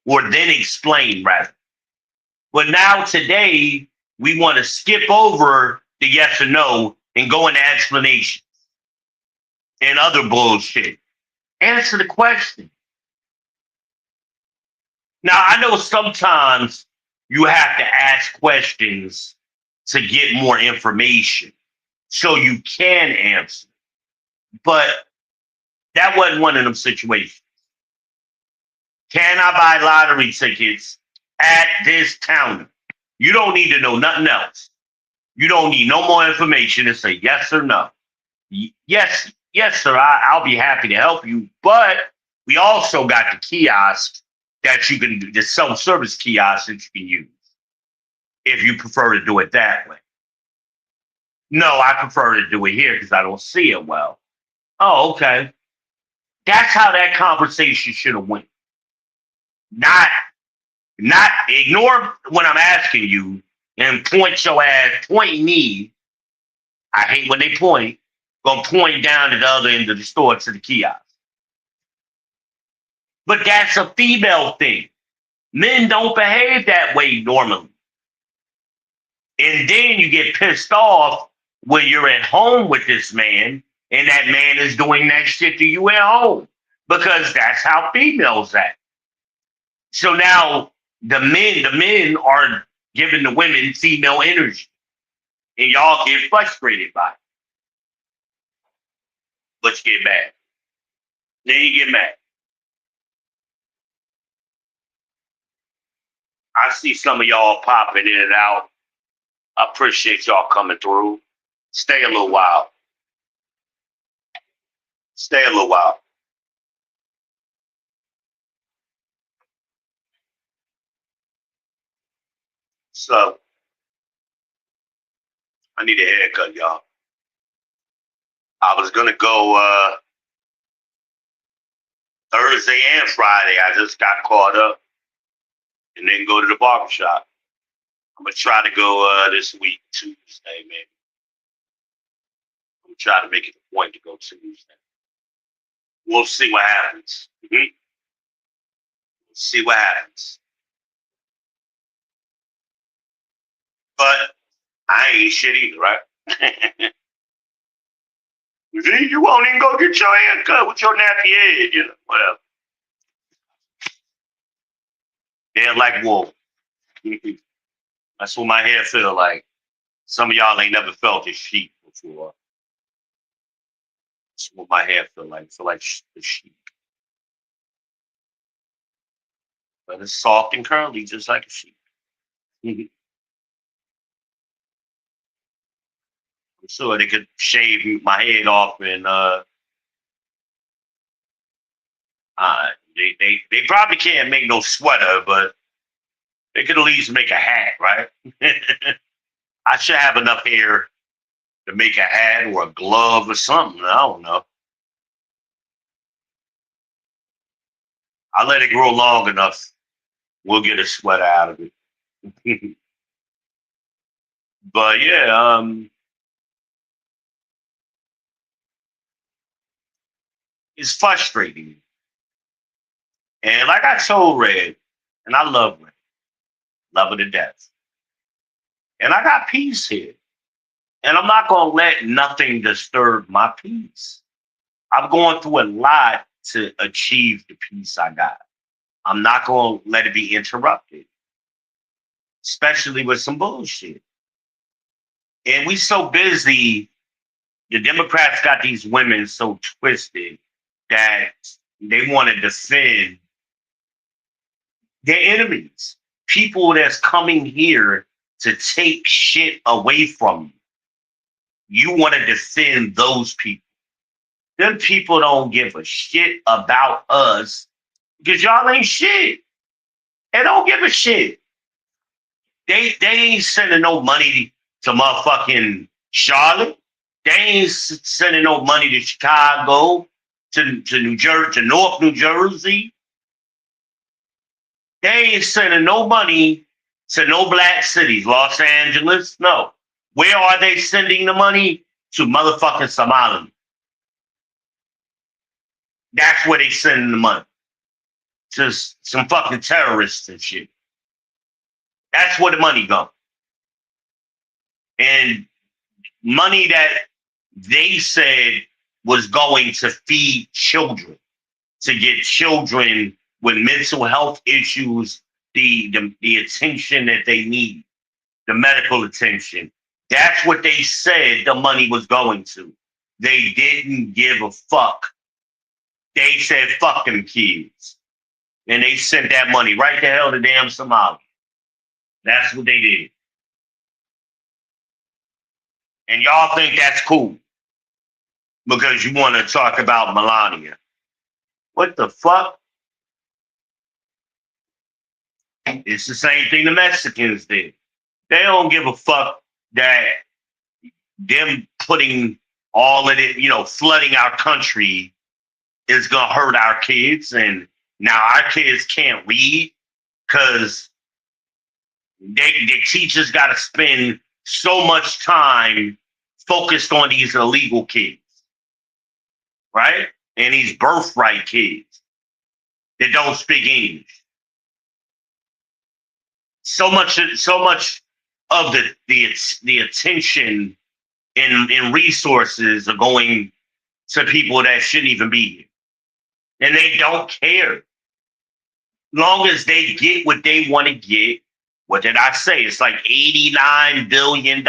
or then explain, rather. But now today, we want to skip over the yes or no and go into explanations and other bullshit. Answer the question. Now, I know sometimes you have to ask questions to get more information so you can answer. But that wasn't one of them situations. Can I buy lottery tickets at this counter? You don't need to know nothing else. You don't need no more information to say yes or no. Yes, yes, sir. I'll be happy to help you. But we also got the kiosk that you can do, the self-service kiosk that you can use if you prefer to do it that way. No, I prefer to do it here because I don't see it well. Oh, okay. That's how that conversation should have went. Not not ignore when I'm asking you and point me. I hate when they point, gonna point down at the other end of the store to the kiosk. But that's a female thing. Men don't behave that way normally. And then you get pissed off when you're at home with this man and that man is doing that shit to you at home because that's how females act. So now the men are giving the women female energy and y'all get frustrated by it. But you get mad. Then you get mad. I see some of y'all popping in and out. I appreciate y'all coming through. Stay a little while. Stay a little while. So I need a haircut, y'all. I was gonna go. Thursday and Friday, I just got caught up and then go to the barbershop. I'm gonna try to go this week, Tuesday, maybe. I'm gonna try to make it a point to go Tuesday. We'll see what happens. We'll see what happens. But I ain't shit either, right? You won't even go get your hair cut with your nappy head, whatever. They're like wool. That's what my hair feel like. Some of y'all ain't never felt a sheep before. That's what my hair feel like. Feel like a sheep. But it's soft and curly, just like a sheep. I'm sure they could shave my head off and they probably can't make no sweater, but they could at least make a hat, right? I should have enough hair to make a hat or a glove or something. I don't know. I'll let it grow long enough. We'll get a sweater out of it. But yeah, it's frustrating. And like I told Red, and I love Red, love her to death. And I got peace here. And I'm not going to let nothing disturb my peace. I'm going through a lot to achieve the peace I got. I'm not going to let it be interrupted, especially with some bullshit. And we so busy, the Democrats got these women so twisted that they want to defend their enemies, people that's coming here to take shit away from you. You want to defend those people. Them people don't give a shit about us because y'all ain't shit. They don't give a shit. They ain't sending no money to motherfucking Charlotte. They ain't sending no money to Chicago, to New Jersey, to North New Jersey. They ain't sending no money to no black cities, Los Angeles. No. Where are they sending the money? To motherfucking Somalia. That's where they sending the money. To some fucking terrorists and shit. That's where the money goes. And money that they said was going to feed children, to get children with mental health issues the attention that they need, the medical attention. That's what they said the money was going to. They didn't give a fuck. They said, fuck them kids. And they sent that money right to hell to damn Somalia. That's what they did. And y'all think that's cool because you want to talk about Melania. What the fuck? It's the same thing the Mexicans did. They don't give a fuck that them putting all of it, flooding our country is going to hurt our kids. And now our kids can't read because the teachers got to spend so much time focused on these illegal kids, right? And these birthright kids that don't speak English. So much of the attention and resources are going to people that shouldn't even be here. And they don't care. Long as they get what they want to get, what did I say? It's like $89 billion,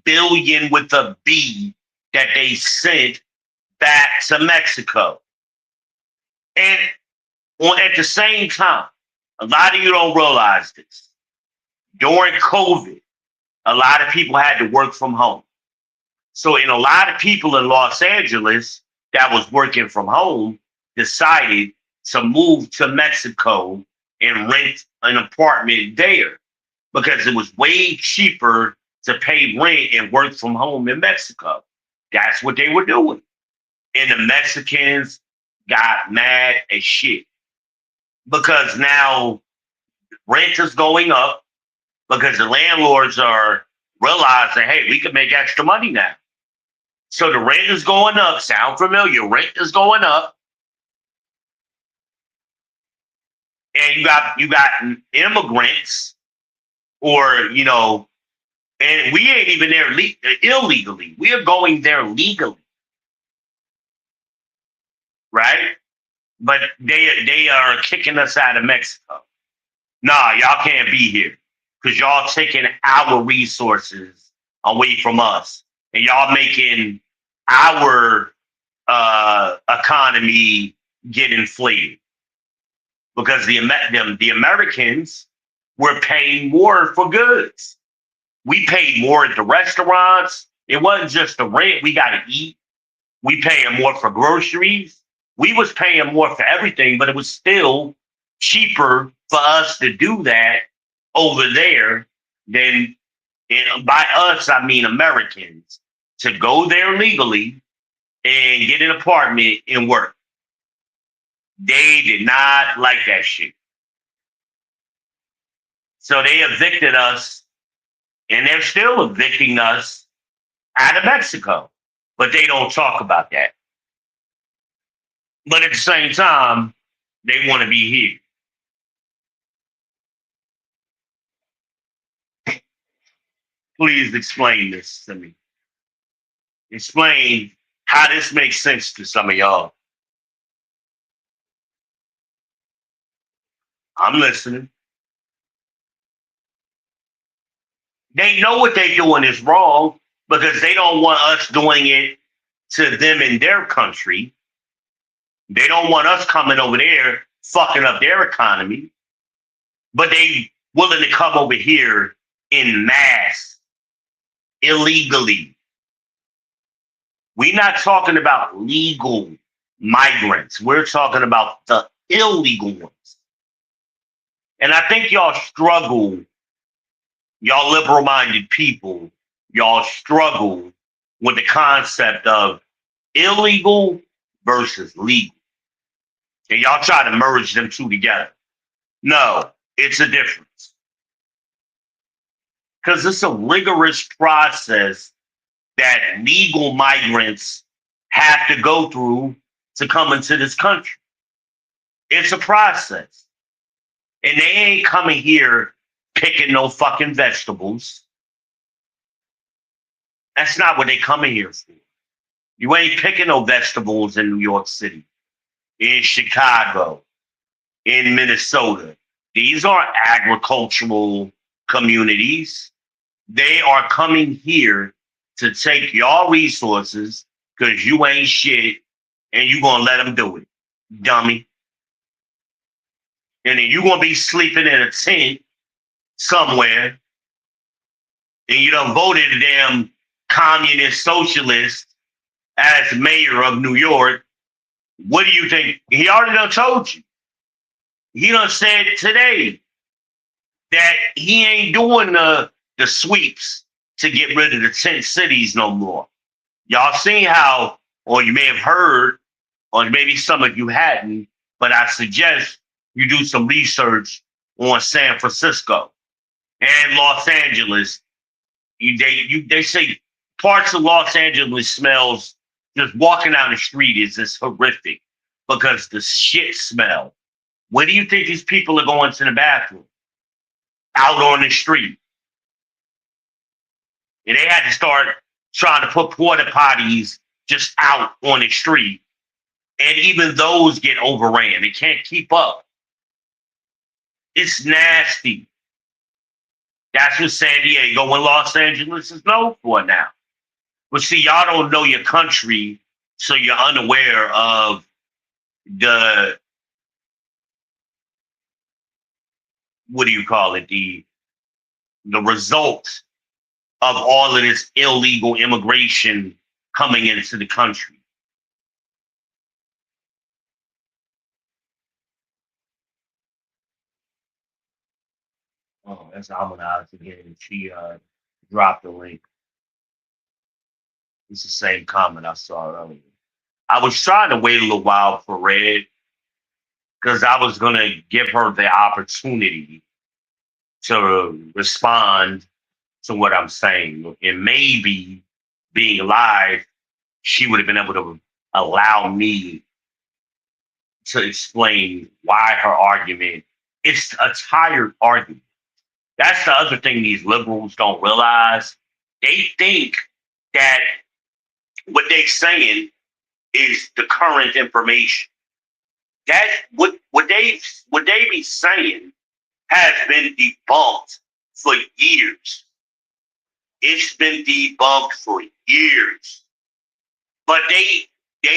billion with a B, that they sent back to Mexico. And at the same time, a lot of you don't realize this. During COVID, a lot of people had to work from home. So a lot of people in Los Angeles that was working from home decided to move to Mexico and rent an apartment there because it was way cheaper to pay rent and work from home in Mexico. That's what they were doing. And the Mexicans got mad as shit because now rent is going up because the landlords are realizing, hey, we can make extra money now. So the rent is going up. Sound familiar? Rent is going up, and you got immigrants, or and we ain't even there illegally. We are going there legally, right? But they are kicking us out of Mexico. Nah, y'all can't be here because y'all taking our resources away from us, and y'all making our economy get inflated because the Americans were paying more for goods. We paid more at the restaurants. It wasn't just the rent we got to eat. We paying more for groceries. We was paying more for everything, but it was still cheaper for us to do that over there than, and by us I mean Americans, to go there legally and get an apartment and work. They did not like that shit. So they evicted us, and they're still evicting us out of Mexico. But they don't talk about that. But at the same time, they want to be here. Please explain this to me. Explain how this makes sense to some of y'all. I'm listening. They know what they're doing is wrong because they don't want us doing it to them in their country. They don't want us coming over there fucking up their economy, but they willing to come over here in mass illegally. We're not talking about legal migrants. We're talking about the illegal ones. And I think y'all struggle, y'all liberal minded people, y'all struggle with the concept of illegal versus legal. And y'all try to merge them two together. No, it's a difference. Because it's a rigorous process that legal migrants have to go through to come into this country. It's a process. And they ain't coming here picking no fucking vegetables. That's not what they coming here for. You ain't picking no vegetables in New York City, in Chicago, in Minnesota. These are agricultural communities. They are coming here to take your resources because you ain't shit and you going to let them do it, dummy. And then you going to be sleeping in a tent somewhere and you done voted a damn communist socialist as mayor of New York. What do you think? He already done told you. He done said today that he ain't doing the sweeps to get rid of the tent cities no more. Y'all seen how, or you may have heard, or maybe some of you hadn't, but I suggest you do some research on San Francisco and Los Angeles. They say parts of Los Angeles smells, just walking down the street is just horrific because the shit smell. Where do you think these people are going to the bathroom? Out on the street. And they had to start trying to put porta potties just out on the street. And even those get overran. They can't keep up. It's nasty. That's what San Diego and Los Angeles is known for now. But see, y'all don't know your country, so you're unaware of the, what do you call it, the result of all of this illegal immigration coming into the country. Oh, that's Harmonized again. She dropped the link. It's the same comment I saw earlier. I was trying to wait a little while for Red because I was gonna give her the opportunity to respond to what I'm saying, and maybe being live, she would have been able to allow me to explain why her argument. It's a tired argument. That's the other thing these liberals don't realize. They think that what they're saying is the current information. That what they be saying has been debunked for years. It's been debunked for years. But they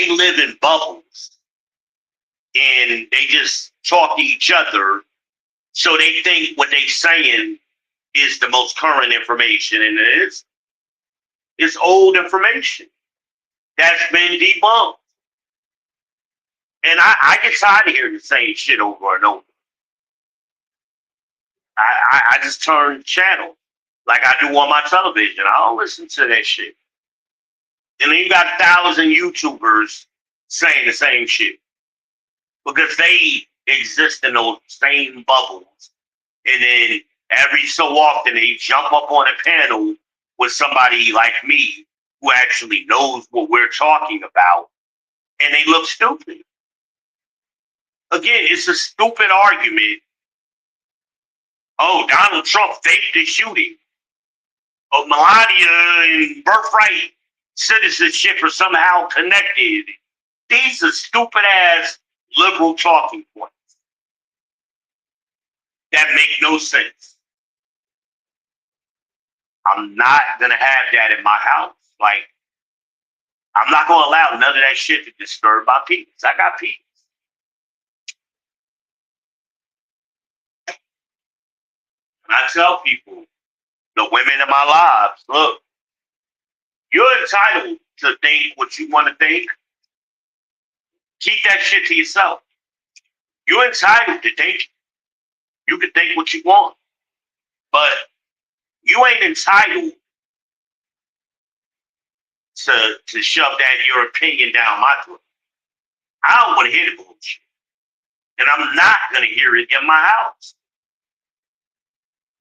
live in bubbles and they just talk to each other. So they think what they saying is the most current information, and it's old information that's been debunked. And I get tired of hearing the same shit over and over. I just turn channel like I do on my television. I don't listen to that shit. And then you got 1,000 YouTubers saying the same shit because they exist in those same bubbles. And then every so often they jump up on a panel with somebody like me who actually knows what we're talking about, and they look stupid. Again, it's a stupid argument. Oh, Donald Trump faked the shooting. Oh, Melania and birthright citizenship are somehow connected. These are stupid ass liberal talking points that make no sense. I'm not gonna have that in my house. Like, I'm not gonna allow none of that shit to disturb my peace. I got peace. And I tell people, the women in my lives, look, you're entitled to think what you want to think. Keep that shit to yourself. You're entitled to think. You can think what you want, but you ain't entitled to shove that your opinion down my throat. I don't want to hear the bullshit, and I'm not gonna hear it in my house.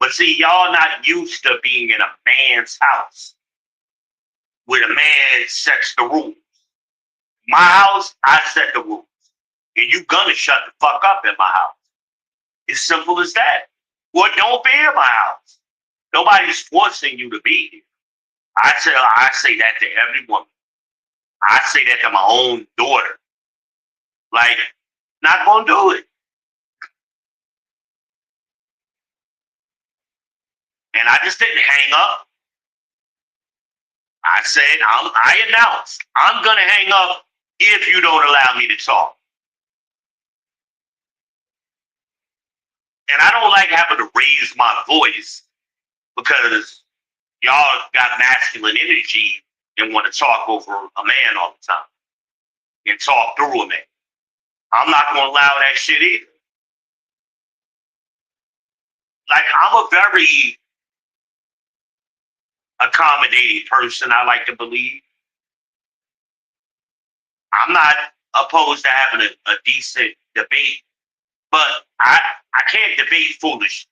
But see, y'all not used to being in a man's house where the man sets the rules. My house, I set the rules, and you gonna shut the fuck up in my house. It's simple as that. Well, don't be in my house. Nobody's forcing you to be here. I say that to every woman. I say that to my own daughter. Like, not gonna do it. And I just didn't hang up. I said, I announced I'm gonna hang up if you don't allow me to talk. And I don't like having to raise my voice because y'all got masculine energy and want to talk over a man all the time and talk through a man. I'm not gonna allow that shit either. Like, I'm a very accommodating person, I like to believe. I'm not opposed to having a decent debate, but I can't debate foolish.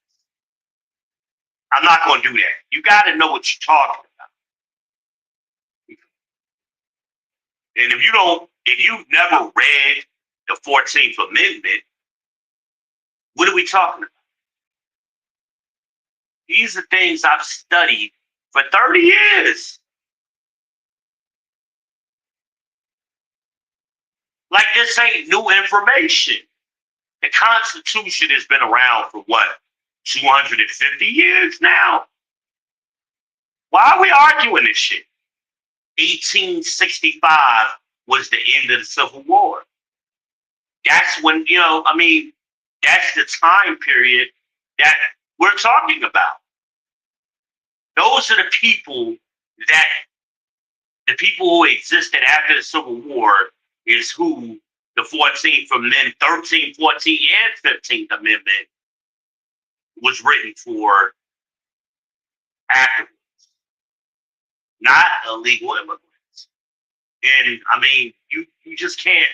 I'm not going to do that. You got to know what you're talking about. And if you've never read the 14th Amendment, what are we talking about? These are things I've studied for 30 years. Like, this ain't new information. The Constitution has been around for what, 250 years now? Why are we arguing this shit? 1865 was the end of the Civil War. That's when, that's the time period that we're talking about. Those are that the people who existed after the Civil War is who the 14th Amendment, 13th, 14th, and 15th Amendment was written for afterwards, not illegal immigrants. And I mean, you just can't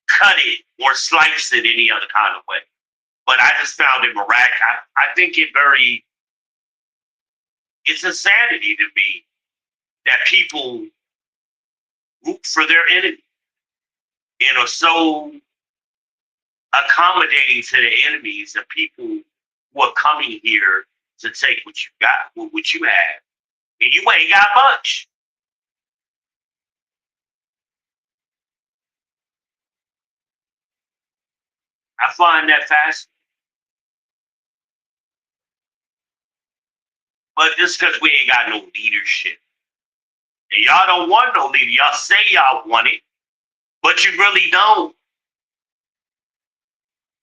cut it or slice it any other kind of way. But I just found it miraculous. I think it's insanity to me that people root for their enemy and are so accommodating to the enemies of people who are coming here to take what you got, what you have. And you ain't got much. I find that fascinating. But just because we ain't got no leadership. And y'all don't want no leader. Y'all say y'all want it, but you really don't.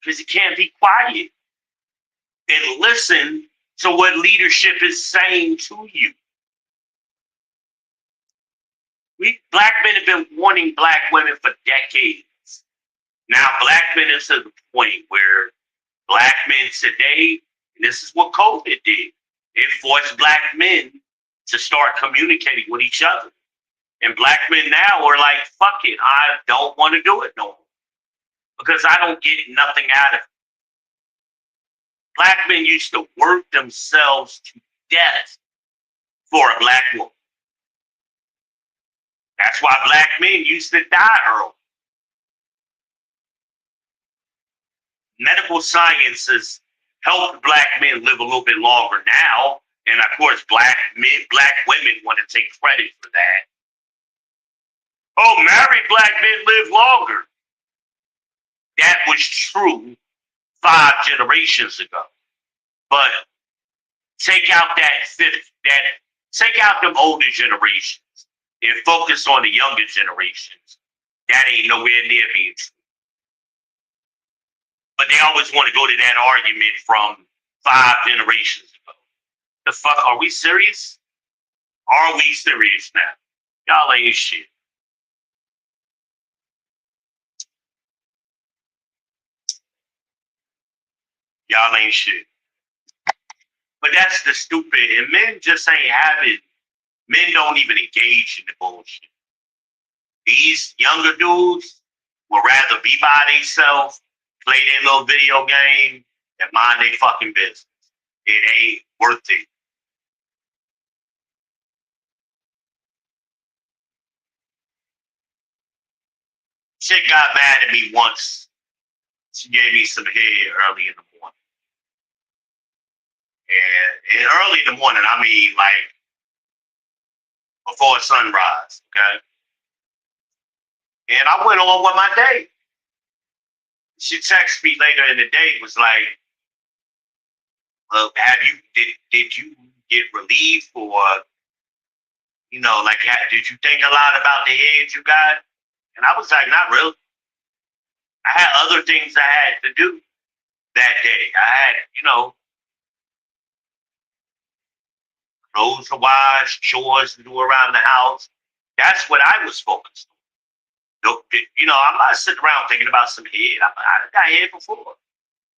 Because you can't be quiet and listen to what leadership is saying to you. We black men have been warning black women for decades. Now black men is to the point where black men today, and this is what COVID did, it forced black men to start communicating with each other. And black men now are like, fuck it, I don't want to do it no more. Because I don't get nothing out of it. Black men used to work themselves to death for a black woman. That's why black men used to die early. Medical science has helped black men live a little bit longer now. And of course, black women want to take credit for that. Oh, married black men live longer. That was true 5 generations ago. But take out take out them older generations and focus on the younger generations. That ain't nowhere near being true. But they always want to go to that argument from 5 generations ago. The fuck, are we serious? Are we serious now? Y'all ain't shit. Y'all ain't shit. But that's the stupid, and men just ain't having, men don't even engage in the bullshit. These younger dudes would rather be by themselves, play their little video game, and mind their fucking business. It ain't worth it. Chick got mad at me once. She gave me some head early in the morning. And early in the morning, I mean like before sunrise, okay? And I went on with my day. She texted me later in the day, was like, have you did you get relief or like did you think a lot about the head you got? And I was like, not really. I had other things I had to do that day. I had, clothes to wash, chores to do around the house. That's what I was focused on. I'm not sitting around thinking about some head. I got head before.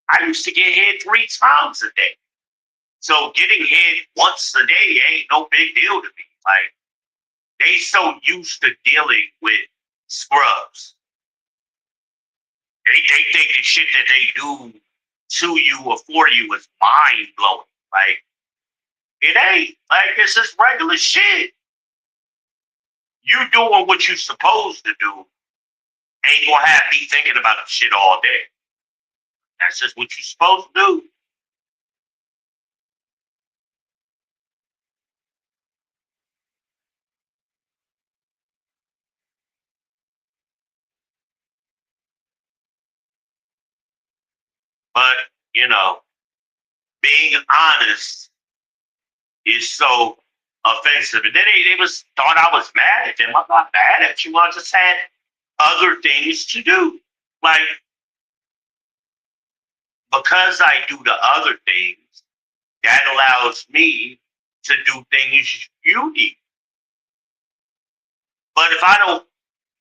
I used to get head 3 times a day. So getting head once a day ain't no big deal to me. Like, they so used to dealing with scrubs. They think the shit that they do to you or for you is mind blowing. Like, it ain't. Like, it's just regular shit. You doing what you supposed to do ain't gonna have me thinking about the shit all day. That's just what you're supposed to do. But, being honest is so offensive. And then they was thought I was mad at them. I'm not mad at you. I just had other things to do. Like, because I do the other things, that allows me to do things you need. But if I don't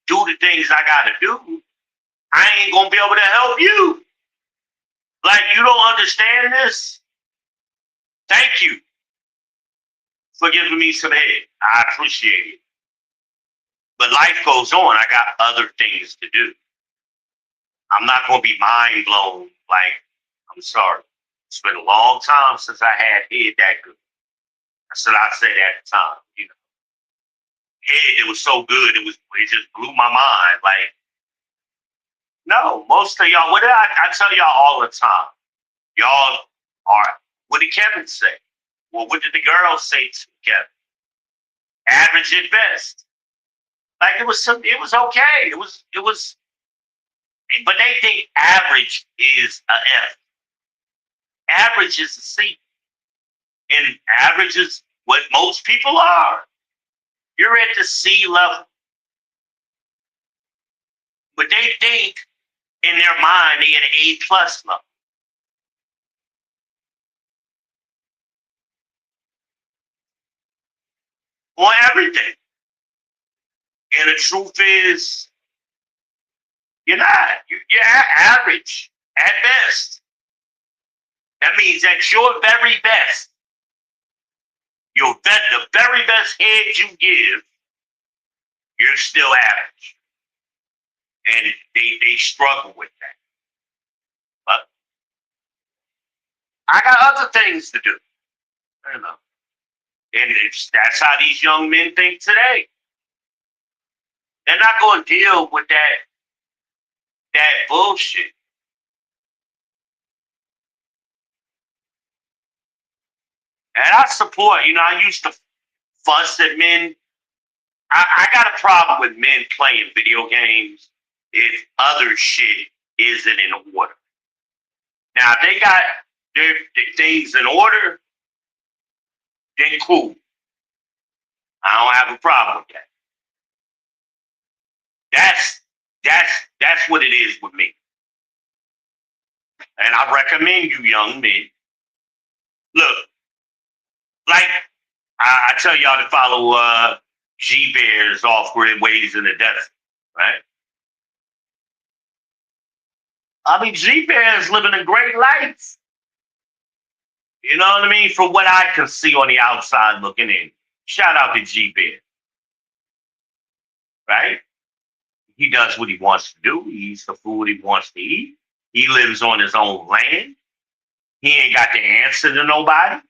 do the things I gotta do, I ain't gonna be able to help you. Like, you don't understand this? Thank you for giving me some head. I appreciate it. But life goes on. I got other things to do. I'm not going to be mind blown. Like, I'm sorry. It's been a long time since I had head that good. That's what I said at the time. You know, head, it was so good. It just blew my mind. Like, no, most of y'all, what did I tell y'all all the time? Y'all are, what did Kevin say? Well, what did the girls say to Kevin? Average at best. Like it was okay. It was, but they think average is a F. Average is a C. And average is what most people are. You're at the C level. But they think in their mind they at an A plus level. On everything. And the truth is, you're not. You're average at best. That means that your very best, the very best head you give, you're still average. And they struggle with that. But I got other things to do. I don't know. And that's how these young men think today. They're not going to deal with that bullshit. And I support, I used to fuss at men. I got a problem with men playing video games if other shit isn't in order. Now, if they got their things in order, then cool. I don't have a problem with that. That's what it is with me. And I recommend you young men. Look, like I tell y'all to follow G Bear's Off-Grid Ways in the Desert, right? I mean, G Bear is living a great life. You know what I mean? From what I can see on the outside looking in. Shout out to G Bear. Right? He does what he wants to do. He eats the food he wants to eat. He lives on his own land. He ain't got to answer to nobody.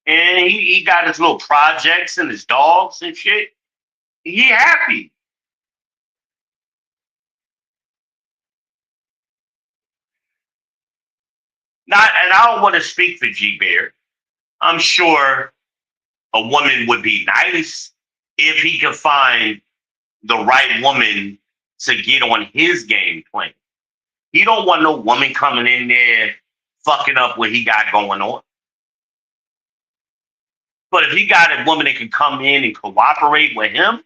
And he got his little projects and his dogs and shit. He happy. And I don't want to speak for G Bear. I'm sure a woman would be nice if he could find the right woman to get on his game plan. He don't want no woman coming in there fucking up what he got going on. But if he got a woman that can come in and cooperate with him,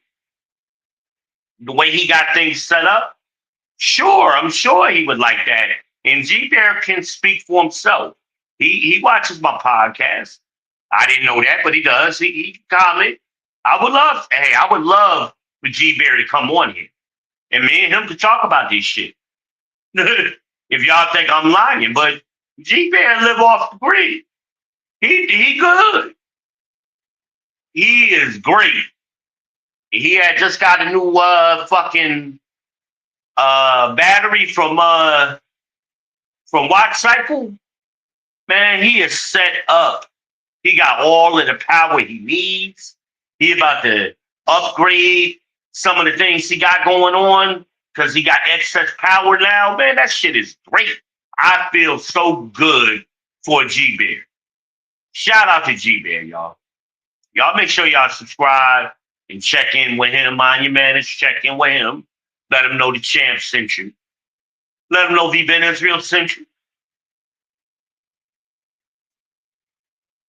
the way he got things set up, sure, I'm sure he would like that. And G Bear can speak for himself. He watches my podcast. I didn't know that, but he does. He comment. I would love for G Bear to come on here. And me and him could talk about this shit. If y'all think I'm lying, but G Bear live off the grid. He good. He is great. He had just got a new fucking battery from Watch Cycle. Man, he is set up. He got all of the power he needs. He about to upgrade some of the things he got going on because he got excess power now. Man, that shit is great. I feel so good for G Bear. Shout out to G Bear, y'all. Y'all make sure y'all subscribe and check in with him. Mind your manners, check in with him. Let him know the champ sent you. Let him know if he been Israel sent you.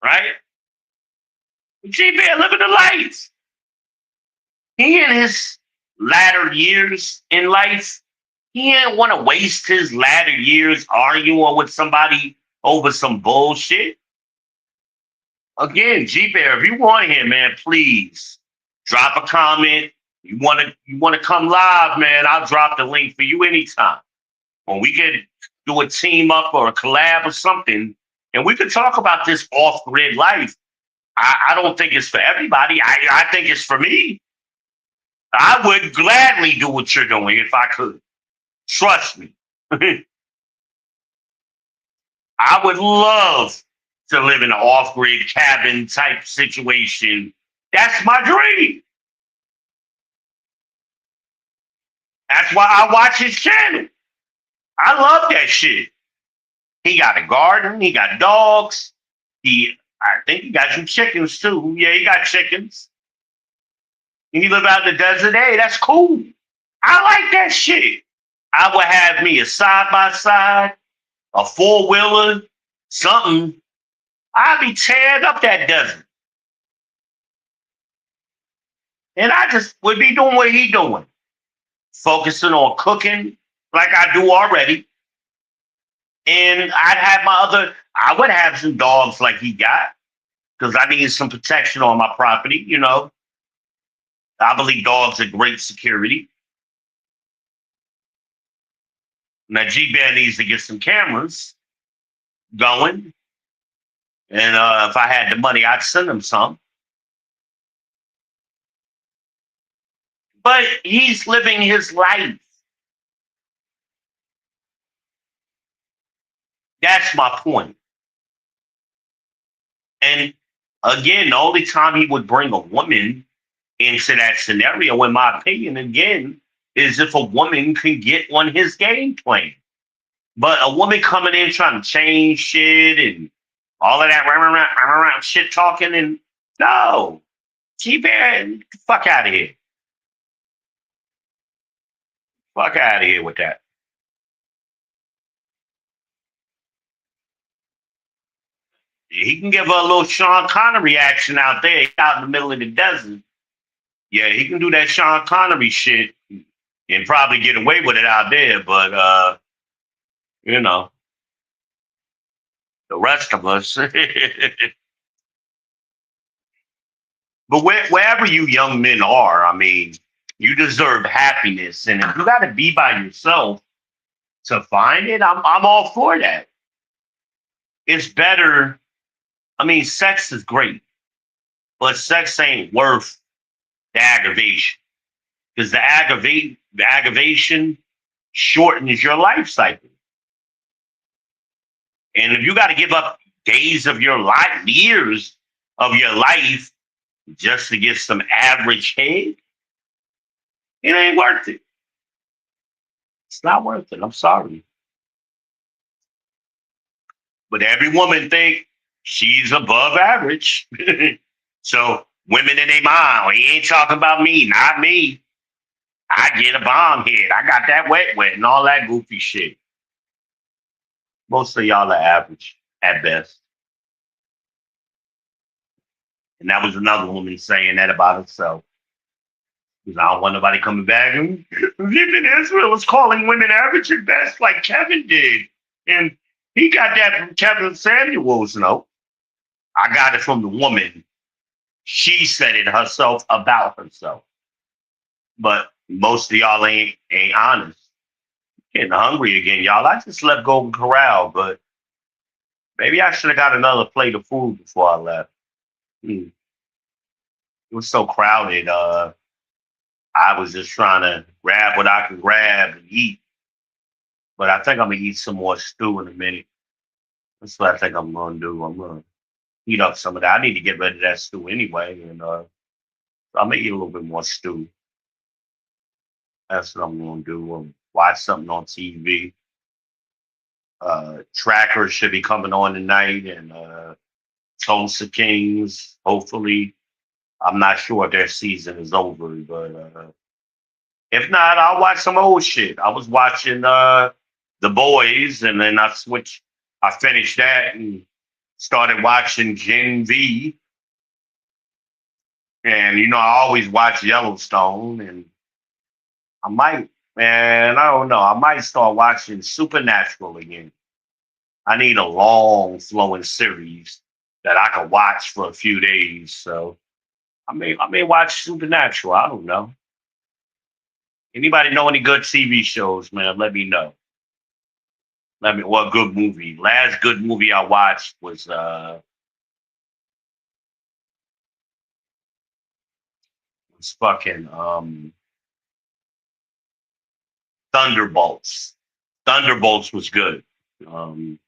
Right? G Bear living the life. He in his latter years in life, he ain't want to waste his latter years arguing with somebody over some bullshit. Again, G Bear, if you want him, man, please drop a comment. You want to come live, man? I'll drop the link for you anytime. When we could do a team up or a collab or something, and we could talk about this off-grid life. I don't think it's for everybody. I think it's for me. I would gladly do what you're doing if I could. Trust me. I would love to live in an off-grid cabin type situation. That's my dream. That's why I watch his channel. I love that shit. He got a garden. He got dogs. I think he got some chickens too. Yeah, he got chickens. And he live out in the desert. Hey, that's cool. I like that shit. I would have me a side by side, a four wheeler, something. I'd be tearing up that desert, and I just would be doing what he doing, focusing on cooking like I do already. And I'd have my other. I would have some dogs like he got because I need some protection on my property. I believe dogs are great security. Now G Bear needs to get some cameras going, and if I had the money, I'd send him some. But he's living his life. That's my point. And again, the only time he would bring a woman into that scenario, in my opinion, again, is if a woman can get on his game plan. But a woman coming in trying to change shit and all of that shit talking, and no, G Bear, fuck out of here. Fuck out of here with that. He can give her a little Sean Connery action out there, out in the middle of the desert. Yeah, he can do that Sean Connery shit and probably get away with it out there. But you know, the rest of us. But wherever you young men are, I mean, you deserve happiness, and if you got to be by yourself to find it, I'm all for that. It's better. I mean, sex is great, but sex ain't worth the aggravation because the aggravation shortens your life cycle. And if you got to give up days of your life, years of your life just to get some average head, it ain't worth it. It's not worth it. I'm sorry. But every woman think she's above average. So women in their mind, "Oh, he ain't talking about me, not me. I get a bomb hit. I got that wet and all that goofy shit." Most of y'all are average at best. And that was another woman saying that about herself. Because I don't want nobody coming back. And Vivian Israel is calling women average at best like Kevin did. And he got that from Kevin Samuels. No, I got it from the woman. She said it herself about herself. But most of y'all ain't honest. Getting hungry again, y'all. I just left Golden Corral, but maybe I should have got another plate of food before I left. Hmm. It was so crowded. I was just trying to grab what I could grab and eat. But I think I'm gonna eat some more stew in a minute. That's what I think I'm gonna do. I'm gonna heat up some of that. I need to get rid of that stew anyway, and I'm gonna eat a little bit more stew. That's what I'm gonna do. Watch something on TV. Tracker should be coming on tonight, and Tulsa Kings. Hopefully, I'm not sure if their season is over, but if not, I'll watch some old shit. I was watching The Boys, and then I switched. I finished that and started watching Gen V. And I always watch Yellowstone, and I might, man, I don't know. I might start watching Supernatural again. I need a long flowing series that I can watch for a few days. So I may watch Supernatural. I don't know. Anybody know any good TV shows, man? Let me know. What good movie. Last good movie I watched was fucking Thunderbolts. Thunderbolts was good. Um,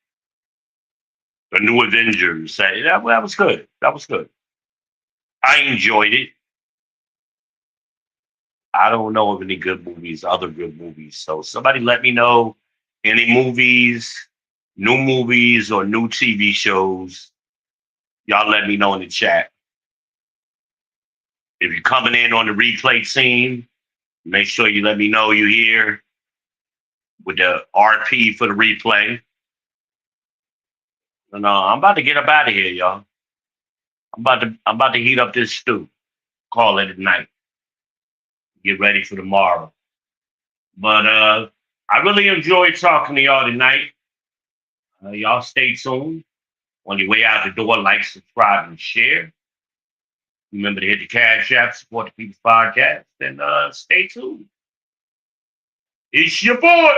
the New Avengers. That was good. That was good. I enjoyed it. I don't know of any good movies, other good movies. So somebody let me know any movies, new movies, or new TV shows. Y'all let me know in the chat. If you're coming in on the replay scene, make sure you let me know you're here with the RP for the replay. And I'm about to get up out of here, y'all. I'm about to heat up this stew. Call it at night. Get ready for tomorrow. But I really enjoyed talking to y'all tonight. Y'all stay tuned. On your way out the door, like, subscribe, and share. Remember to hit the Cash App, support the People's Podcast, and stay tuned. It's your boy.